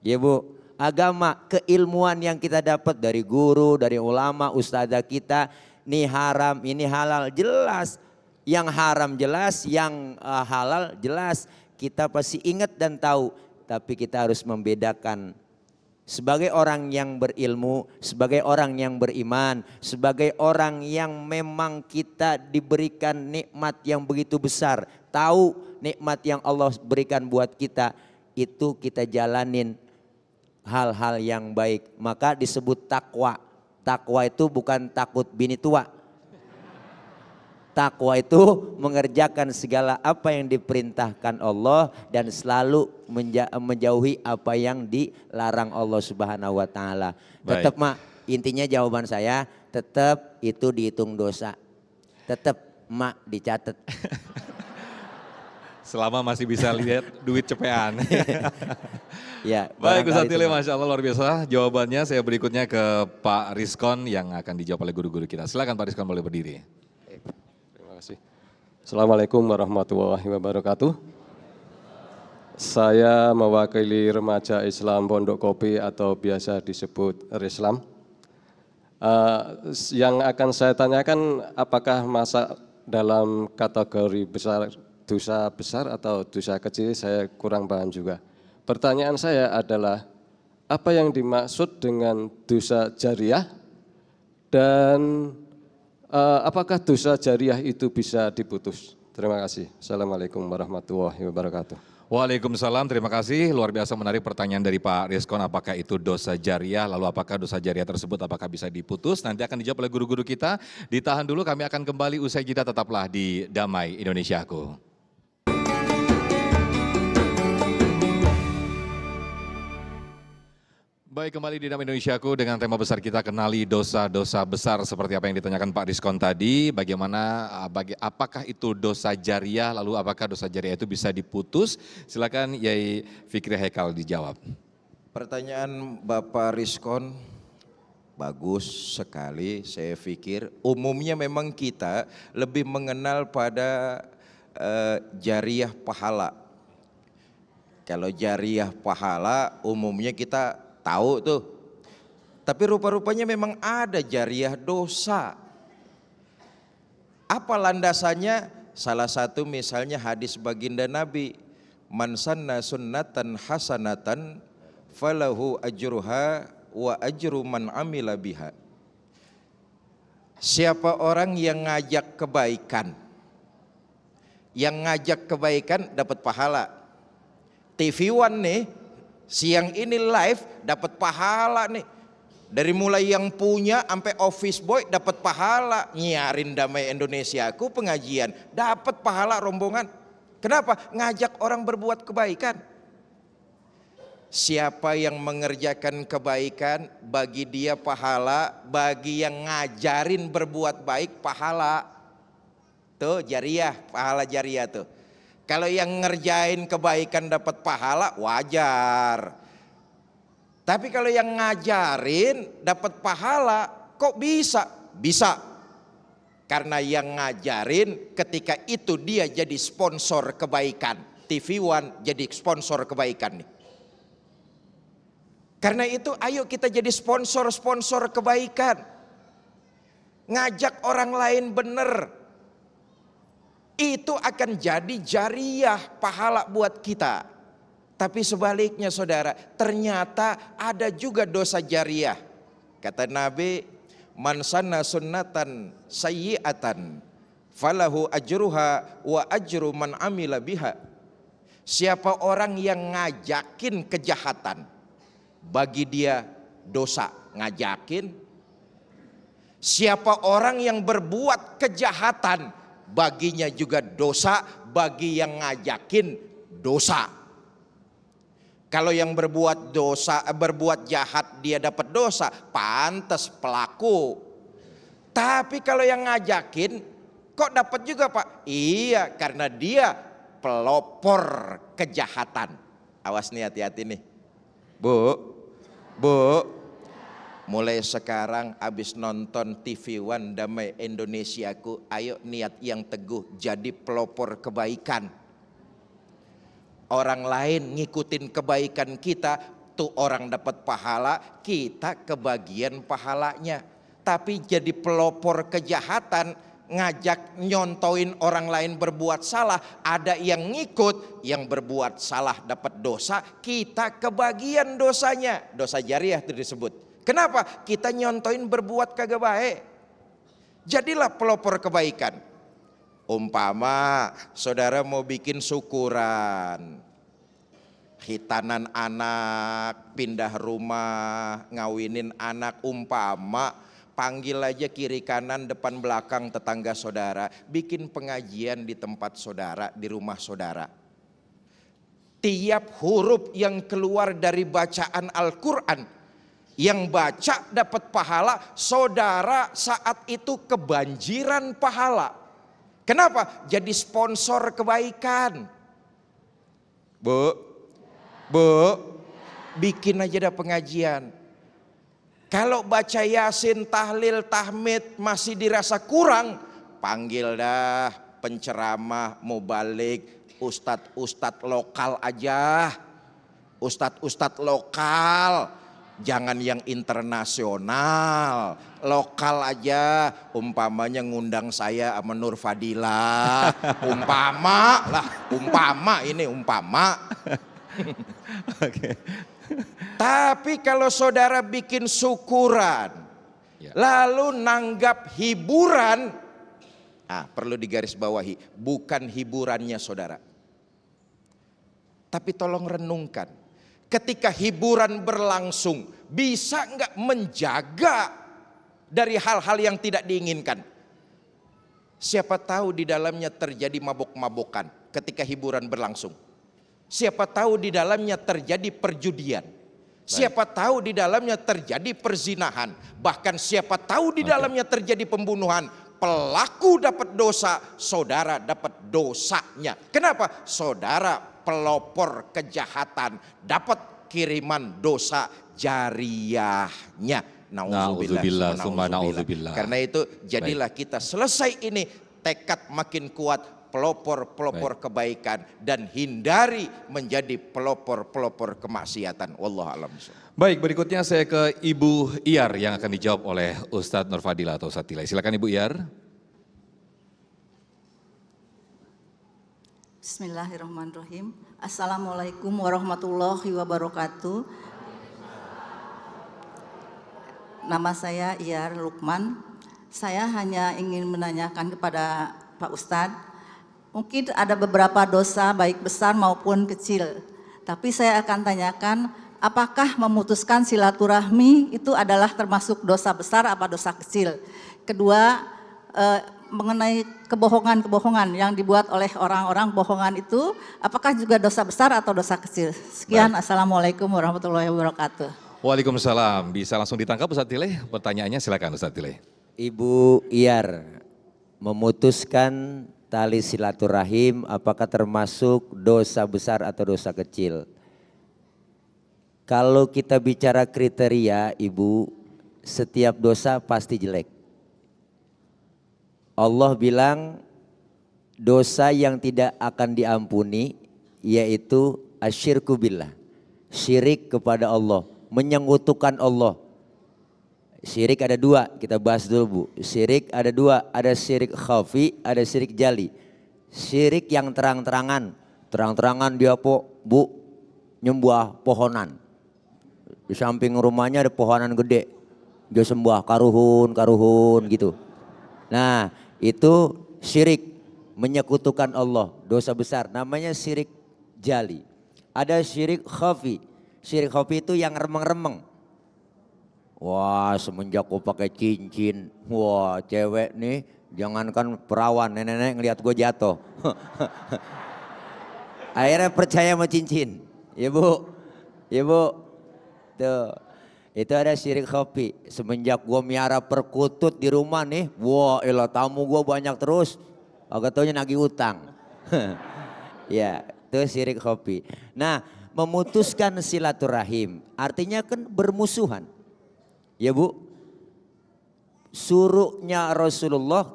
Ya Bu, agama, keilmuan yang kita dapat dari guru, dari ulama, ustazah kita, ini haram, ini halal, jelas. Yang haram jelas, yang halal jelas. Kita pasti ingat dan tahu, tapi kita harus membedakan. Sebagai orang yang berilmu, sebagai orang yang beriman, sebagai orang yang memang kita diberikan nikmat yang begitu besar, tahu nikmat yang Allah berikan buat kita, itu kita jalanin hal-hal yang baik. Maka disebut takwa. Takwa itu bukan takut bini tua. Takwa itu mengerjakan segala apa yang diperintahkan Allah dan selalu menjauhi apa yang dilarang Allah Subhanahu wa taala. Tetap Mak, intinya jawaban saya tetap itu dihitung dosa. Tetap Mak dicatat. Selama masih bisa lihat duit cepean. Ya, baik Ustaz Tile, Masya Allah luar biasa. Jawabannya saya berikutnya ke Pak Rizkon yang akan dijawab oleh guru-guru kita. Silakan Pak Rizkon boleh berdiri. Terima kasih. Assalamualaikum warahmatullahi wabarakatuh. Saya mewakili remaja Islam Pondok Kopi atau biasa disebut Rislam. Yang akan saya tanyakan apakah masa dalam kategori besar, dosa besar atau dosa kecil, saya kurang paham juga. Pertanyaan saya adalah apa yang dimaksud dengan dosa jariah dan apakah dosa jariah itu bisa diputus? Terima kasih. Assalamualaikum warahmatullahi wabarakatuh. Waalaikumsalam, terima kasih. Luar biasa menarik pertanyaan dari Pak Rizkon, apakah itu dosa jariah, lalu apakah dosa jariah tersebut apakah bisa diputus? Nanti akan dijawab oleh guru-guru kita. Ditahan dulu, kami akan kembali usai jeda, tetaplah di Damai Indonesiaku. Baik, kembali di Damai Indonesiaku dengan tema besar kita, kenali dosa-dosa besar seperti apa yang ditanyakan Pak Rizkon tadi. Bagaimana, apakah itu dosa jariah, lalu apakah dosa jariah itu bisa diputus? Silakan Yai Fikri Haikal dijawab. Pertanyaan Bapak Rizkon bagus sekali. Saya pikir umumnya memang kita lebih mengenal pada jariah pahala. Kalau jariah pahala umumnya kita tahu tuh. Tapi rupa-rupanya memang ada jariah dosa. Apa landasannya? Salah satu misalnya hadis baginda Nabi, man sanna sunnatan hasanatan falahu ajruha wa ajru man amila biha. Siapa orang yang ngajak kebaikan, dapat pahala. TV One nih, siang ini live dapat pahala nih. Dari mulai yang punya sampai office boy dapat pahala. Nyiarin Damai Indonesia aku pengajian, dapat pahala rombongan. Kenapa? Ngajak orang berbuat kebaikan. Siapa yang mengerjakan kebaikan, bagi dia pahala, bagi yang ngajarin berbuat baik pahala. Tuh jariah, pahala jariah tuh. Kalau yang ngerjain kebaikan dapat pahala, wajar. Tapi kalau yang ngajarin dapat pahala, kok bisa? Bisa. Karena yang ngajarin ketika itu dia jadi sponsor kebaikan. TV One jadi sponsor kebaikan nih. Karena itu ayo kita jadi sponsor-sponsor kebaikan. Ngajak orang lain bener. Itu akan jadi jariah pahala buat kita. Tapi sebaliknya saudara, ternyata ada juga dosa jariah. Kata Nabi, man sanna sunnatan sayyi'atan falahu ajruha wa ajru man amila biha. Siapa orang yang ngajakin kejahatan, bagi dia dosa ngajakin. Siapa orang yang berbuat kejahatan, baginya juga dosa, bagi yang ngajakin dosa. Kalau yang berbuat dosa, berbuat jahat dia dapat dosa, pantas pelaku. Tapi kalau yang ngajakin, kok dapat juga Pak? Iya, karena dia pelopor kejahatan. Awas nih, hati-hati nih. Bu, mulai sekarang abis nonton TV One Damai Indonesiaku, ayo niat yang teguh jadi pelopor kebaikan. Orang lain ngikutin kebaikan kita, tuh orang dapat pahala, kita kebagian pahalanya. Tapi jadi pelopor kejahatan, ngajak nyontoin orang lain berbuat salah, ada yang ngikut, yang berbuat salah dapat dosa, kita kebagian dosanya. Dosa jariah itu disebut. Kenapa? Kita nyontoin berbuat kagak baik. Jadilah pelopor kebaikan. Umpama saudara mau bikin syukuran, hitanan anak, pindah rumah, ngawinin anak, umpama panggil aja kiri kanan depan belakang tetangga saudara, bikin pengajian di tempat saudara, di rumah saudara. Tiap huruf yang keluar dari bacaan Al-Quran, yang baca dapat pahala, saudara saat itu kebanjiran pahala. Kenapa? Jadi sponsor kebaikan. Bu, bikin aja dah pengajian. Kalau baca Yasin, tahlil, tahmid masih dirasa kurang, panggil dah penceramah, mubalik, ustadz lokal aja. Ustadz lokal. Jangan yang internasional, lokal aja. Umpamanya ngundang saya sama Nur Fadilah, umpama ini umpama. Oke. Tapi kalau saudara bikin syukuran, lalu nanggap hiburan, perlu digarisbawahi, bukan hiburannya saudara. Tapi tolong renungkan. Ketika hiburan berlangsung, bisa nggak menjaga dari hal-hal yang tidak diinginkan? Siapa tahu di dalamnya terjadi mabok-mabokan ketika hiburan berlangsung. Siapa tahu di dalamnya terjadi perjudian. Siapa tahu di dalamnya terjadi perzinahan. Bahkan siapa tahu di dalamnya terjadi pembunuhan. Pelaku dapat dosa, saudara dapat dosanya. Kenapa? Saudara pelopor kejahatan, dapat kiriman dosa jariahnya. Na'udzubillah, summa na'udzubillah. Karena itu jadilah kita selesai ini tekad makin kuat, pelopor-pelopor kebaikan dan hindari menjadi pelopor-pelopor kemaksiatan. Wallahu a'lam. Baik, berikutnya saya ke Ibu Iyar yang akan dijawab oleh Ustadz Nurfadila atau Ustadz Tilai. Silakan Ibu Iyar. Bismillahirrahmanirrahim. Assalamualaikum warahmatullahi wabarakatuh. Nama saya Iyar Lukman. Saya hanya ingin menanyakan kepada Pak Ustadz, mungkin ada beberapa dosa baik besar maupun kecil. Tapi saya akan tanyakan, apakah memutuskan silaturahmi itu adalah termasuk dosa besar apa dosa kecil? Kedua, mengenai kebohongan-kebohongan yang dibuat oleh orang-orang bohongan itu, apakah juga dosa besar atau dosa kecil? Sekian, baik. Assalamualaikum warahmatullahi wabarakatuh. Waalaikumsalam. Bisa langsung ditangkap Ustadz Tilai? Pertanyaannya silakan Ustadz Tilai. Ibu Iyar, memutuskan tali silaturahim apakah termasuk dosa besar atau dosa kecil? Kalau kita bicara kriteria, Ibu, setiap dosa pasti jelek. Allah bilang dosa yang tidak akan diampuni yaitu asyirku billah, syirik kepada Allah, menyekutukan Allah. Syirik ada dua, kita bahas dulu Bu. Syirik ada dua, ada syirik khafi, ada syirik jali. Syirik yang terang-terangan, terang-terangan dia Bu nyembah pohonan. Di samping rumahnya ada pohonan gede, dia sembah karuhun gitu. Nah itu syirik, menyekutukan Allah, dosa besar, namanya syirik jali. Ada syirik khafi, syirik khafi itu yang remeng-remeng. Wah semenjak gue pakai cincin, wah cewek nih jangankan perawan, nenek-nenek ngeliat gue jatuh. Akhirnya percaya sama cincin, ya Bu, ya Bu. Tuh, itu ada syirik khafi. Semenjak gue miara perkutut di rumah nih, wah elah tamu gue banyak terus, agak taunya nagih utang. Ya, itu syirik khafi. Nah, memutuskan silaturahim artinya kan bermusuhan. Ya Bu, suruhnya Rasulullah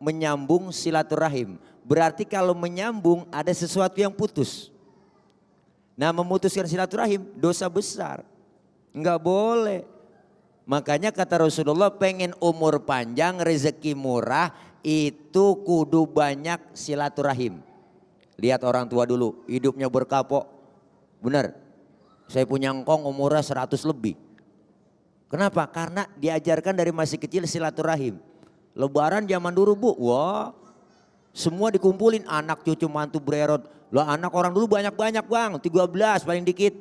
menyambung silaturahim. Berarti kalau menyambung ada sesuatu yang putus. Nah memutuskan silaturahim dosa besar. Enggak boleh. Makanya kata Rasulullah pengen umur panjang, rezeki murah itu kudu banyak silaturahim. Lihat orang tua dulu hidupnya berkapok. Benar, saya punya engkong umurnya 100 lebih. Kenapa? Karena diajarkan dari masih kecil silaturahim. Lebaran zaman dulu Bu, wah semua dikumpulin anak cucu mantu bererot. Lah anak orang dulu banyak-banyak Bang, 13 paling dikit.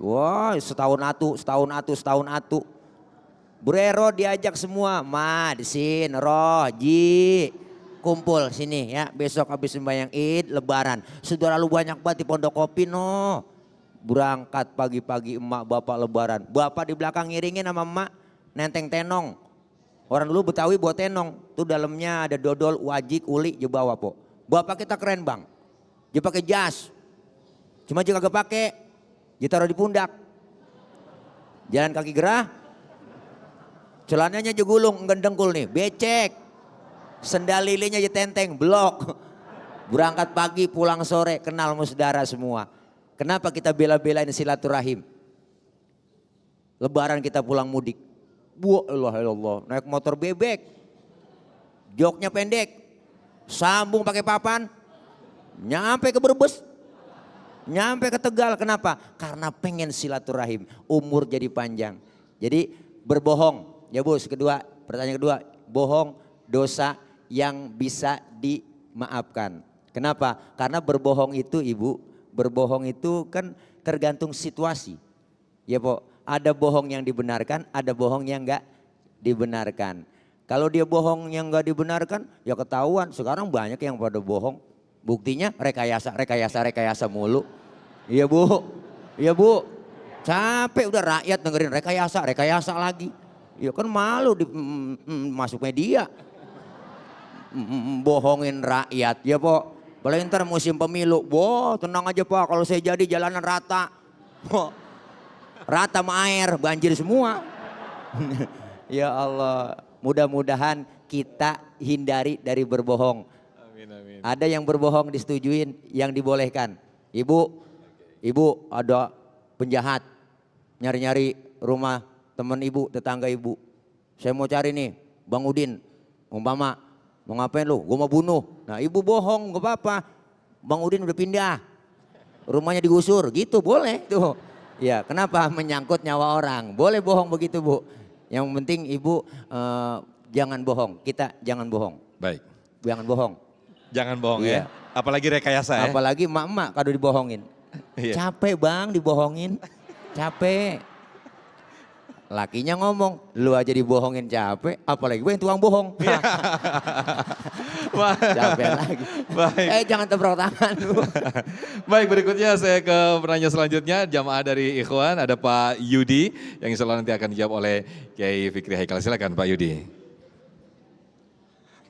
Wah setahun atu. Bererot diajak semua, Ma, Disin, Roh, Ji. Kumpul sini ya, besok habis sembahyang Id, Lebaran. Sudah lalu banyak banget di Pondok Kopi no. Berangkat pagi-pagi emak bapak lebaran. Bapak di belakang ngiringin sama emak nenteng tenong. Orang dulu Betawi bawa tenong. Tuh dalamnya ada dodol, wajik, uli, dia bawa po. Bapak kita keren Bang. Dia pakai jas. Cuma juga gak pakai. Dia taruh di pundak. Jalan kaki gerah. Celananya aja gulung, enggak dengkul nih. Becek. Sendal lilinya aja tenteng, blok. Berangkat pagi pulang sore, kenal sama saudara semua. Kenapa kita bela-belain silaturahim? Lebaran kita pulang mudik. Wah Allah, naik motor bebek. Joknya pendek. Sambung pakai papan. Nyampe ke Brebes. Nyampe ke Tegal. Kenapa? Karena pengen silaturahim. Umur jadi panjang. Jadi berbohong. Ya Bu, kedua, pertanyaan kedua. Bohong dosa yang bisa dimaafkan. Kenapa? Karena berbohong itu Ibu. Berbohong itu kan tergantung situasi. Ya Po, ada bohong yang dibenarkan, ada bohong yang enggak dibenarkan. Kalau dia bohong yang enggak dibenarkan, ya ketahuan. Sekarang banyak yang pada bohong. Buktinya rekayasa mulu. Iya Bu, iya Bu. Capek udah rakyat dengerin rekayasa lagi. Ya kan malu masuk media. Bohongin rakyat, ya Po. Paling ntar musim pemilu, wah tenang aja Pak kalau saya jadi jalanan rata. Rata sama air, banjir semua. Ya Allah, mudah-mudahan kita hindari dari berbohong. Amin, amin. Ada yang berbohong disetujuin, yang dibolehkan. Ibu ada penjahat nyari-nyari rumah teman ibu, tetangga ibu. Saya mau cari nih Bang Udin, umpama mau ngapain lu? Gue mau bunuh. Nah ibu bohong, gak apa-apa. Bang Udin udah pindah, rumahnya digusur, gitu boleh tuh. Ya kenapa? Menyangkut nyawa orang, boleh bohong begitu Bu. Yang penting ibu jangan bohong, kita jangan bohong. Baik. Jangan bohong. Jangan bohong Iya. ya. Apalagi rekayasa ya. Apalagi emak-emak kalau dibohongin. Iya. Capek bang dibohongin, capek. Lakinya ngomong, lu aja dibohongin capek, apalagi gue yang tukang bohong. Capek lagi. Baik. Jangan tepuk tangan lu. Baik, berikutnya saya ke penanya selanjutnya, jamaah dari Ikhwan, ada Pak Yudi yang insya Allah nanti akan dijawab oleh Kiai Fikri Haikal. Silakan Pak Yudi.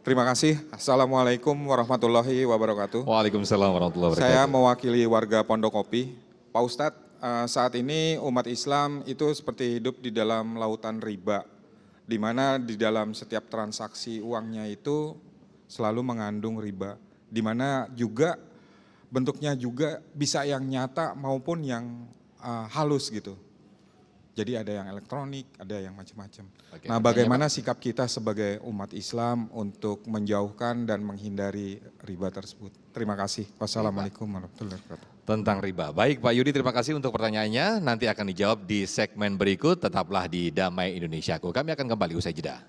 Terima kasih. Assalamualaikum warahmatullahi wabarakatuh. Waalaikumsalam warahmatullahi wabarakatuh. Saya mewakili warga Pondok Kopi. Pak Ustadz, saat ini umat Islam itu seperti hidup di dalam lautan riba, di mana di dalam setiap transaksi uangnya itu selalu mengandung riba, di mana juga bentuknya juga bisa yang nyata maupun yang halus gitu. Jadi ada yang elektronik, ada yang macam-macam. Nah, bagaimana sikap kita sebagai umat Islam untuk menjauhkan dan menghindari riba tersebut? Terima kasih. Wassalamualaikum warahmatullahi wabarakatuh. Tentang riba. Baik Pak Yudi, terima kasih untuk pertanyaannya. Nanti akan dijawab di segmen berikut. Tetaplah di Damai Indonesiaku. Kami akan kembali usai jeda.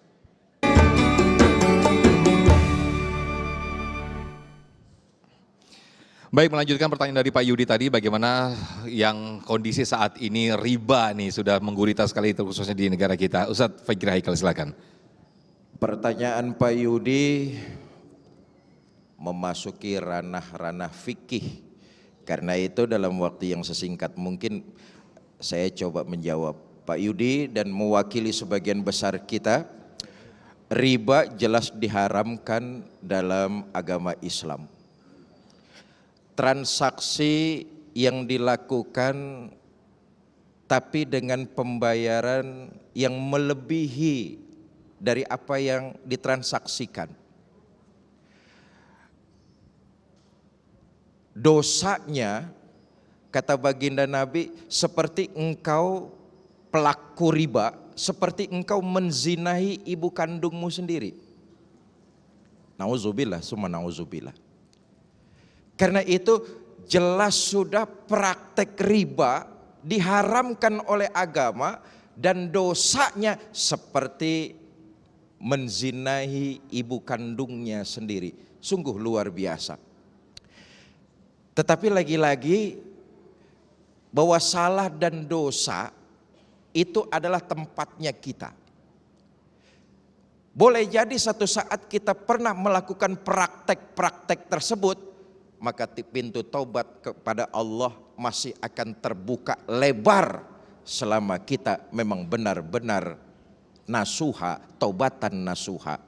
Baik, melanjutkan pertanyaan dari Pak Yudi tadi, bagaimana yang kondisi saat ini riba nih sudah menggurita sekali khususnya di negara kita. Ustadz Fikri Haikal silakan. Pertanyaan Pak Yudi memasuki ranah-ranah fikih. Karena itu dalam waktu yang sesingkat mungkin saya coba menjawab Pak Yudi dan mewakili sebagian besar kita. Riba jelas diharamkan dalam agama Islam. Transaksi yang dilakukan tapi dengan pembayaran yang melebihi dari apa yang ditransaksikan. Dosanya, kata baginda Nabi, seperti engkau pelaku riba, seperti engkau menzinahi ibu kandungmu sendiri. Nauzubillah, summa nauzubillah. Karena itu jelas sudah praktek riba diharamkan oleh agama dan dosanya seperti menzinahi ibu kandungnya sendiri. Sungguh luar biasa. Tetapi lagi-lagi bahwa salah dan dosa itu adalah tempatnya kita. Boleh jadi satu saat kita pernah melakukan praktek-praktek tersebut, maka pintu taubat kepada Allah masih akan terbuka lebar selama kita memang benar-benar nasuha, taubatan nasuha.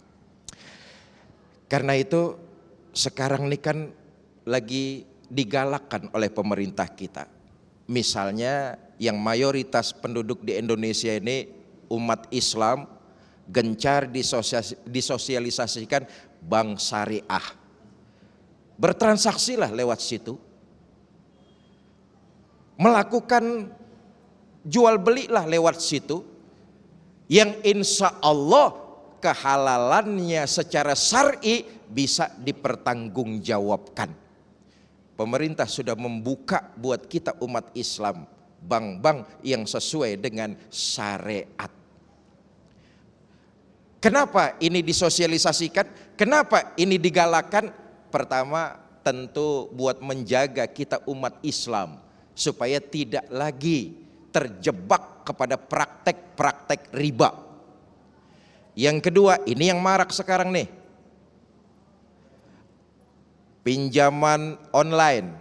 Karena itu sekarang ini kan lagi digalakkan oleh pemerintah kita. Misalnya yang mayoritas penduduk di Indonesia ini umat Islam, gencar disosialisasikan bank syariah. Bertransaksilah lewat situ. Melakukan jual belilah lewat situ. Yang insya Allah kehalalannya secara syar'i bisa dipertanggungjawabkan. Pemerintah sudah membuka buat kita umat Islam bank-bank yang sesuai dengan syariat. Kenapa ini disosialisasikan? Kenapa ini digalakan? Pertama tentu buat menjaga kita umat Islam supaya tidak lagi terjebak kepada praktek-praktek riba. Yang kedua, ini yang marak sekarang nih. Pinjaman online.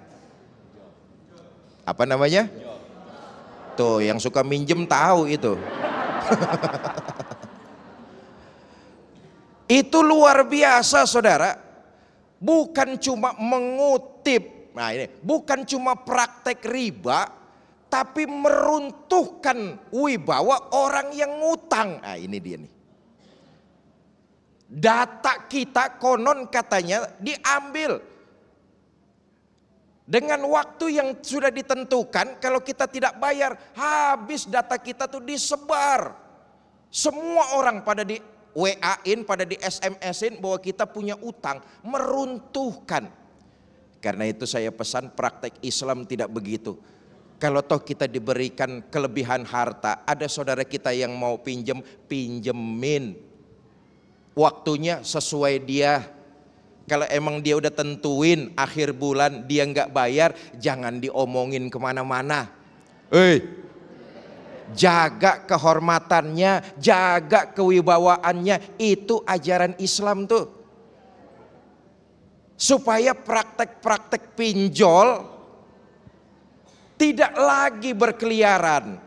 Apa namanya? Tuh yang suka minjem tahu itu. Itu luar biasa saudara. Bukan cuma mengutip, nah ini bukan cuma praktek riba, tapi meruntuhkan wibawa orang yang ngutang. Nah ini dia nih. Data kita konon katanya diambil dengan waktu yang sudah ditentukan. Kalau kita tidak bayar, habis data kita tuh disebar. Semua orang pada di WA-in, pada di SMS-in bahwa kita punya utang, meruntuhkan. Karena itu saya pesan praktek Islam tidak begitu. Kalau toh kita diberikan kelebihan harta, ada saudara kita yang mau pinjemin. Waktunya sesuai dia. Kalau emang dia udah tentuin akhir bulan dia nggak bayar, jangan diomongin kemana-mana. Jaga kehormatannya, jaga kewibawaannya, itu ajaran Islam tuh. Supaya praktek-praktek pinjol tidak lagi berkeliaran.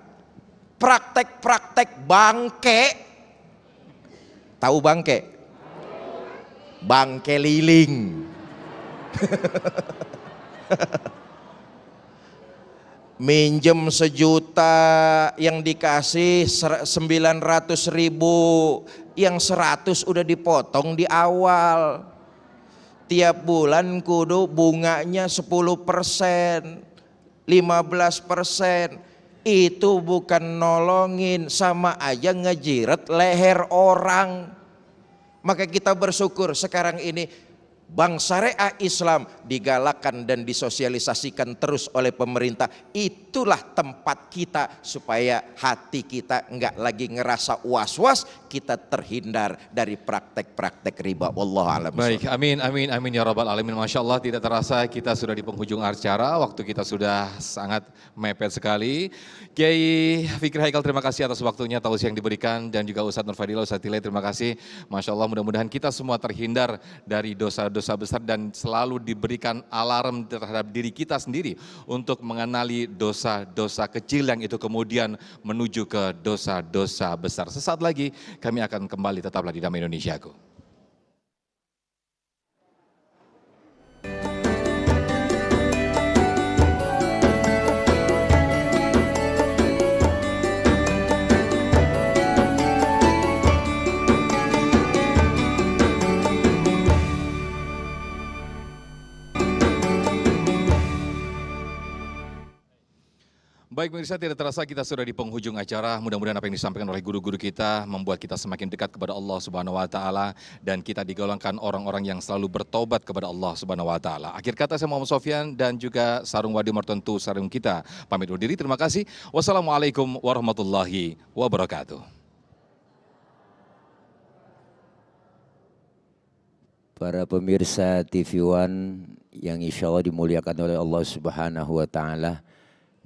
Praktek-praktek bangke. Tahu bangke? Bangke liling. Minjem 1 juta yang dikasih 900.000, yang 100 udah dipotong di awal. Tiap bulan kudu bunganya 10%, 15%. Itu bukan nolongin, sama aja ngejiret leher orang. Maka kita bersyukur sekarang ini Bank Syariah Islam digalakkan dan disosialisasikan terus oleh pemerintah. Itulah tempat kita supaya hati kita enggak lagi ngerasa was-was, kita terhindar dari praktek-praktek riba. Wallahu a'lam. Baik, amin, amin, amin ya rabbal alamin. Masya Allah, tidak terasa kita sudah di penghujung acara, waktu kita sudah sangat mepet sekali. Kiai Fikri Haikal, terima kasih atas waktunya, tausiah yang diberikan, dan juga Ustadz Nur Fadila, Ustadz Tile, terima kasih. Masya Allah, mudah-mudahan kita semua terhindar dari dosa-dosa besar dan selalu diberikan alarm terhadap diri kita sendiri untuk mengenali dosa-dosa kecil yang itu kemudian menuju ke dosa-dosa besar. Sesaat lagi kami akan kembali, tetaplah di Damai Indonesiaku. Baik pemirsa, tidak terasa kita sudah di penghujung acara. Mudah-mudahan apa yang disampaikan oleh guru-guru kita membuat kita semakin dekat kepada Allah Subhanahu wa taala, dan kita digolongkan orang-orang yang selalu bertobat kepada Allah Subhanahu wa taala. Akhir kata, saya Muhammad Sofyan dan juga Sarung Wadi Martentu Sarung kita pamit undur diri. Terima kasih. Wassalamualaikum warahmatullahi wabarakatuh. Para pemirsa TV One yang insya Allah dimuliakan oleh Allah Subhanahu wa taala.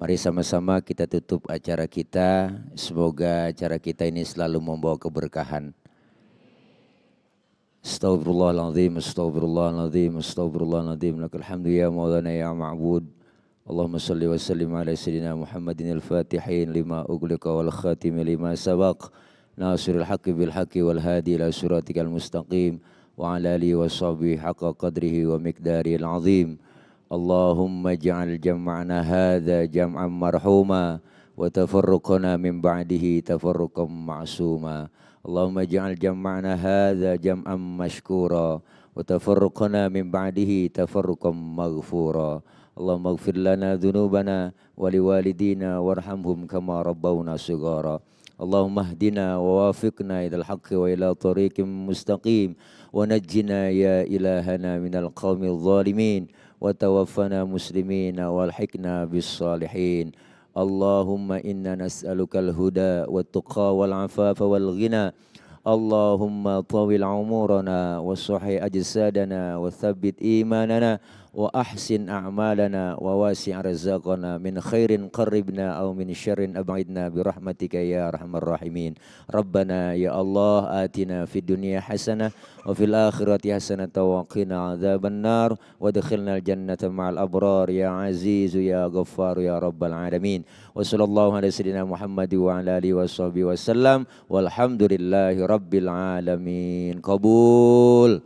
Mari sama-sama kita tutup acara kita. Semoga acara kita ini selalu membawa keberkahan. Astaghfirullahaladzim, astaghfirullahaladzim, astaghfirullahaladzim. Lakal hamdu ya maulana ya ma'bud. Allahumma salli wa sallim ala sayyidina Muhammadin al-fatihin lima ughliqa wal khatimi lima sabaq. Nasirul haqqi bil haqqi wal hadi ila siratikal mustaqim. Wa ala alihi wa sahbihi haqqa qadrihi wa miqdarihil azim. Allahumma ja'al jam'ana hadha jam'an marhuma wa tafarruqana min ba'dihi tafarruqan ma'suma. Allahumma ja'al jam'ana hadha jam'an mashkura wa tafarruqana min ba'dihi tafarruqan maghfura. Allahumma ighfir lana dhunubana wa liwalidina warhamhum kama rabbawna shighara. Allahumma hdina wa wafiqna ilal haqqi wa ila tariqim mustaqim wa najjina ya ilahana minal qawmil zalimin. وتوفنا مسلمين والحقنا بالصالحين. اللهم إنا نسألك الهدى والتقى والعفاف والغنى. اللهم طول عمرنا وصحي أجسادنا وثبت إيماننا وأحسن أعمالنا وواسع رزقنا من خير قربنا أو من شر أبعدنا برحمتك يا أرحم الراحمين. ربنا يا الله آتنا في الدنيا حسنة وفي الآخرة حسنة وقنا عذاب النار وادخلنا الجنة مع الأبرار يا عزيز يا غفار يا رب العالمين. وصلى الله على سيدنا محمد وعلى آله وصحبه وسلم والحمد لله رب العالمين. قبول.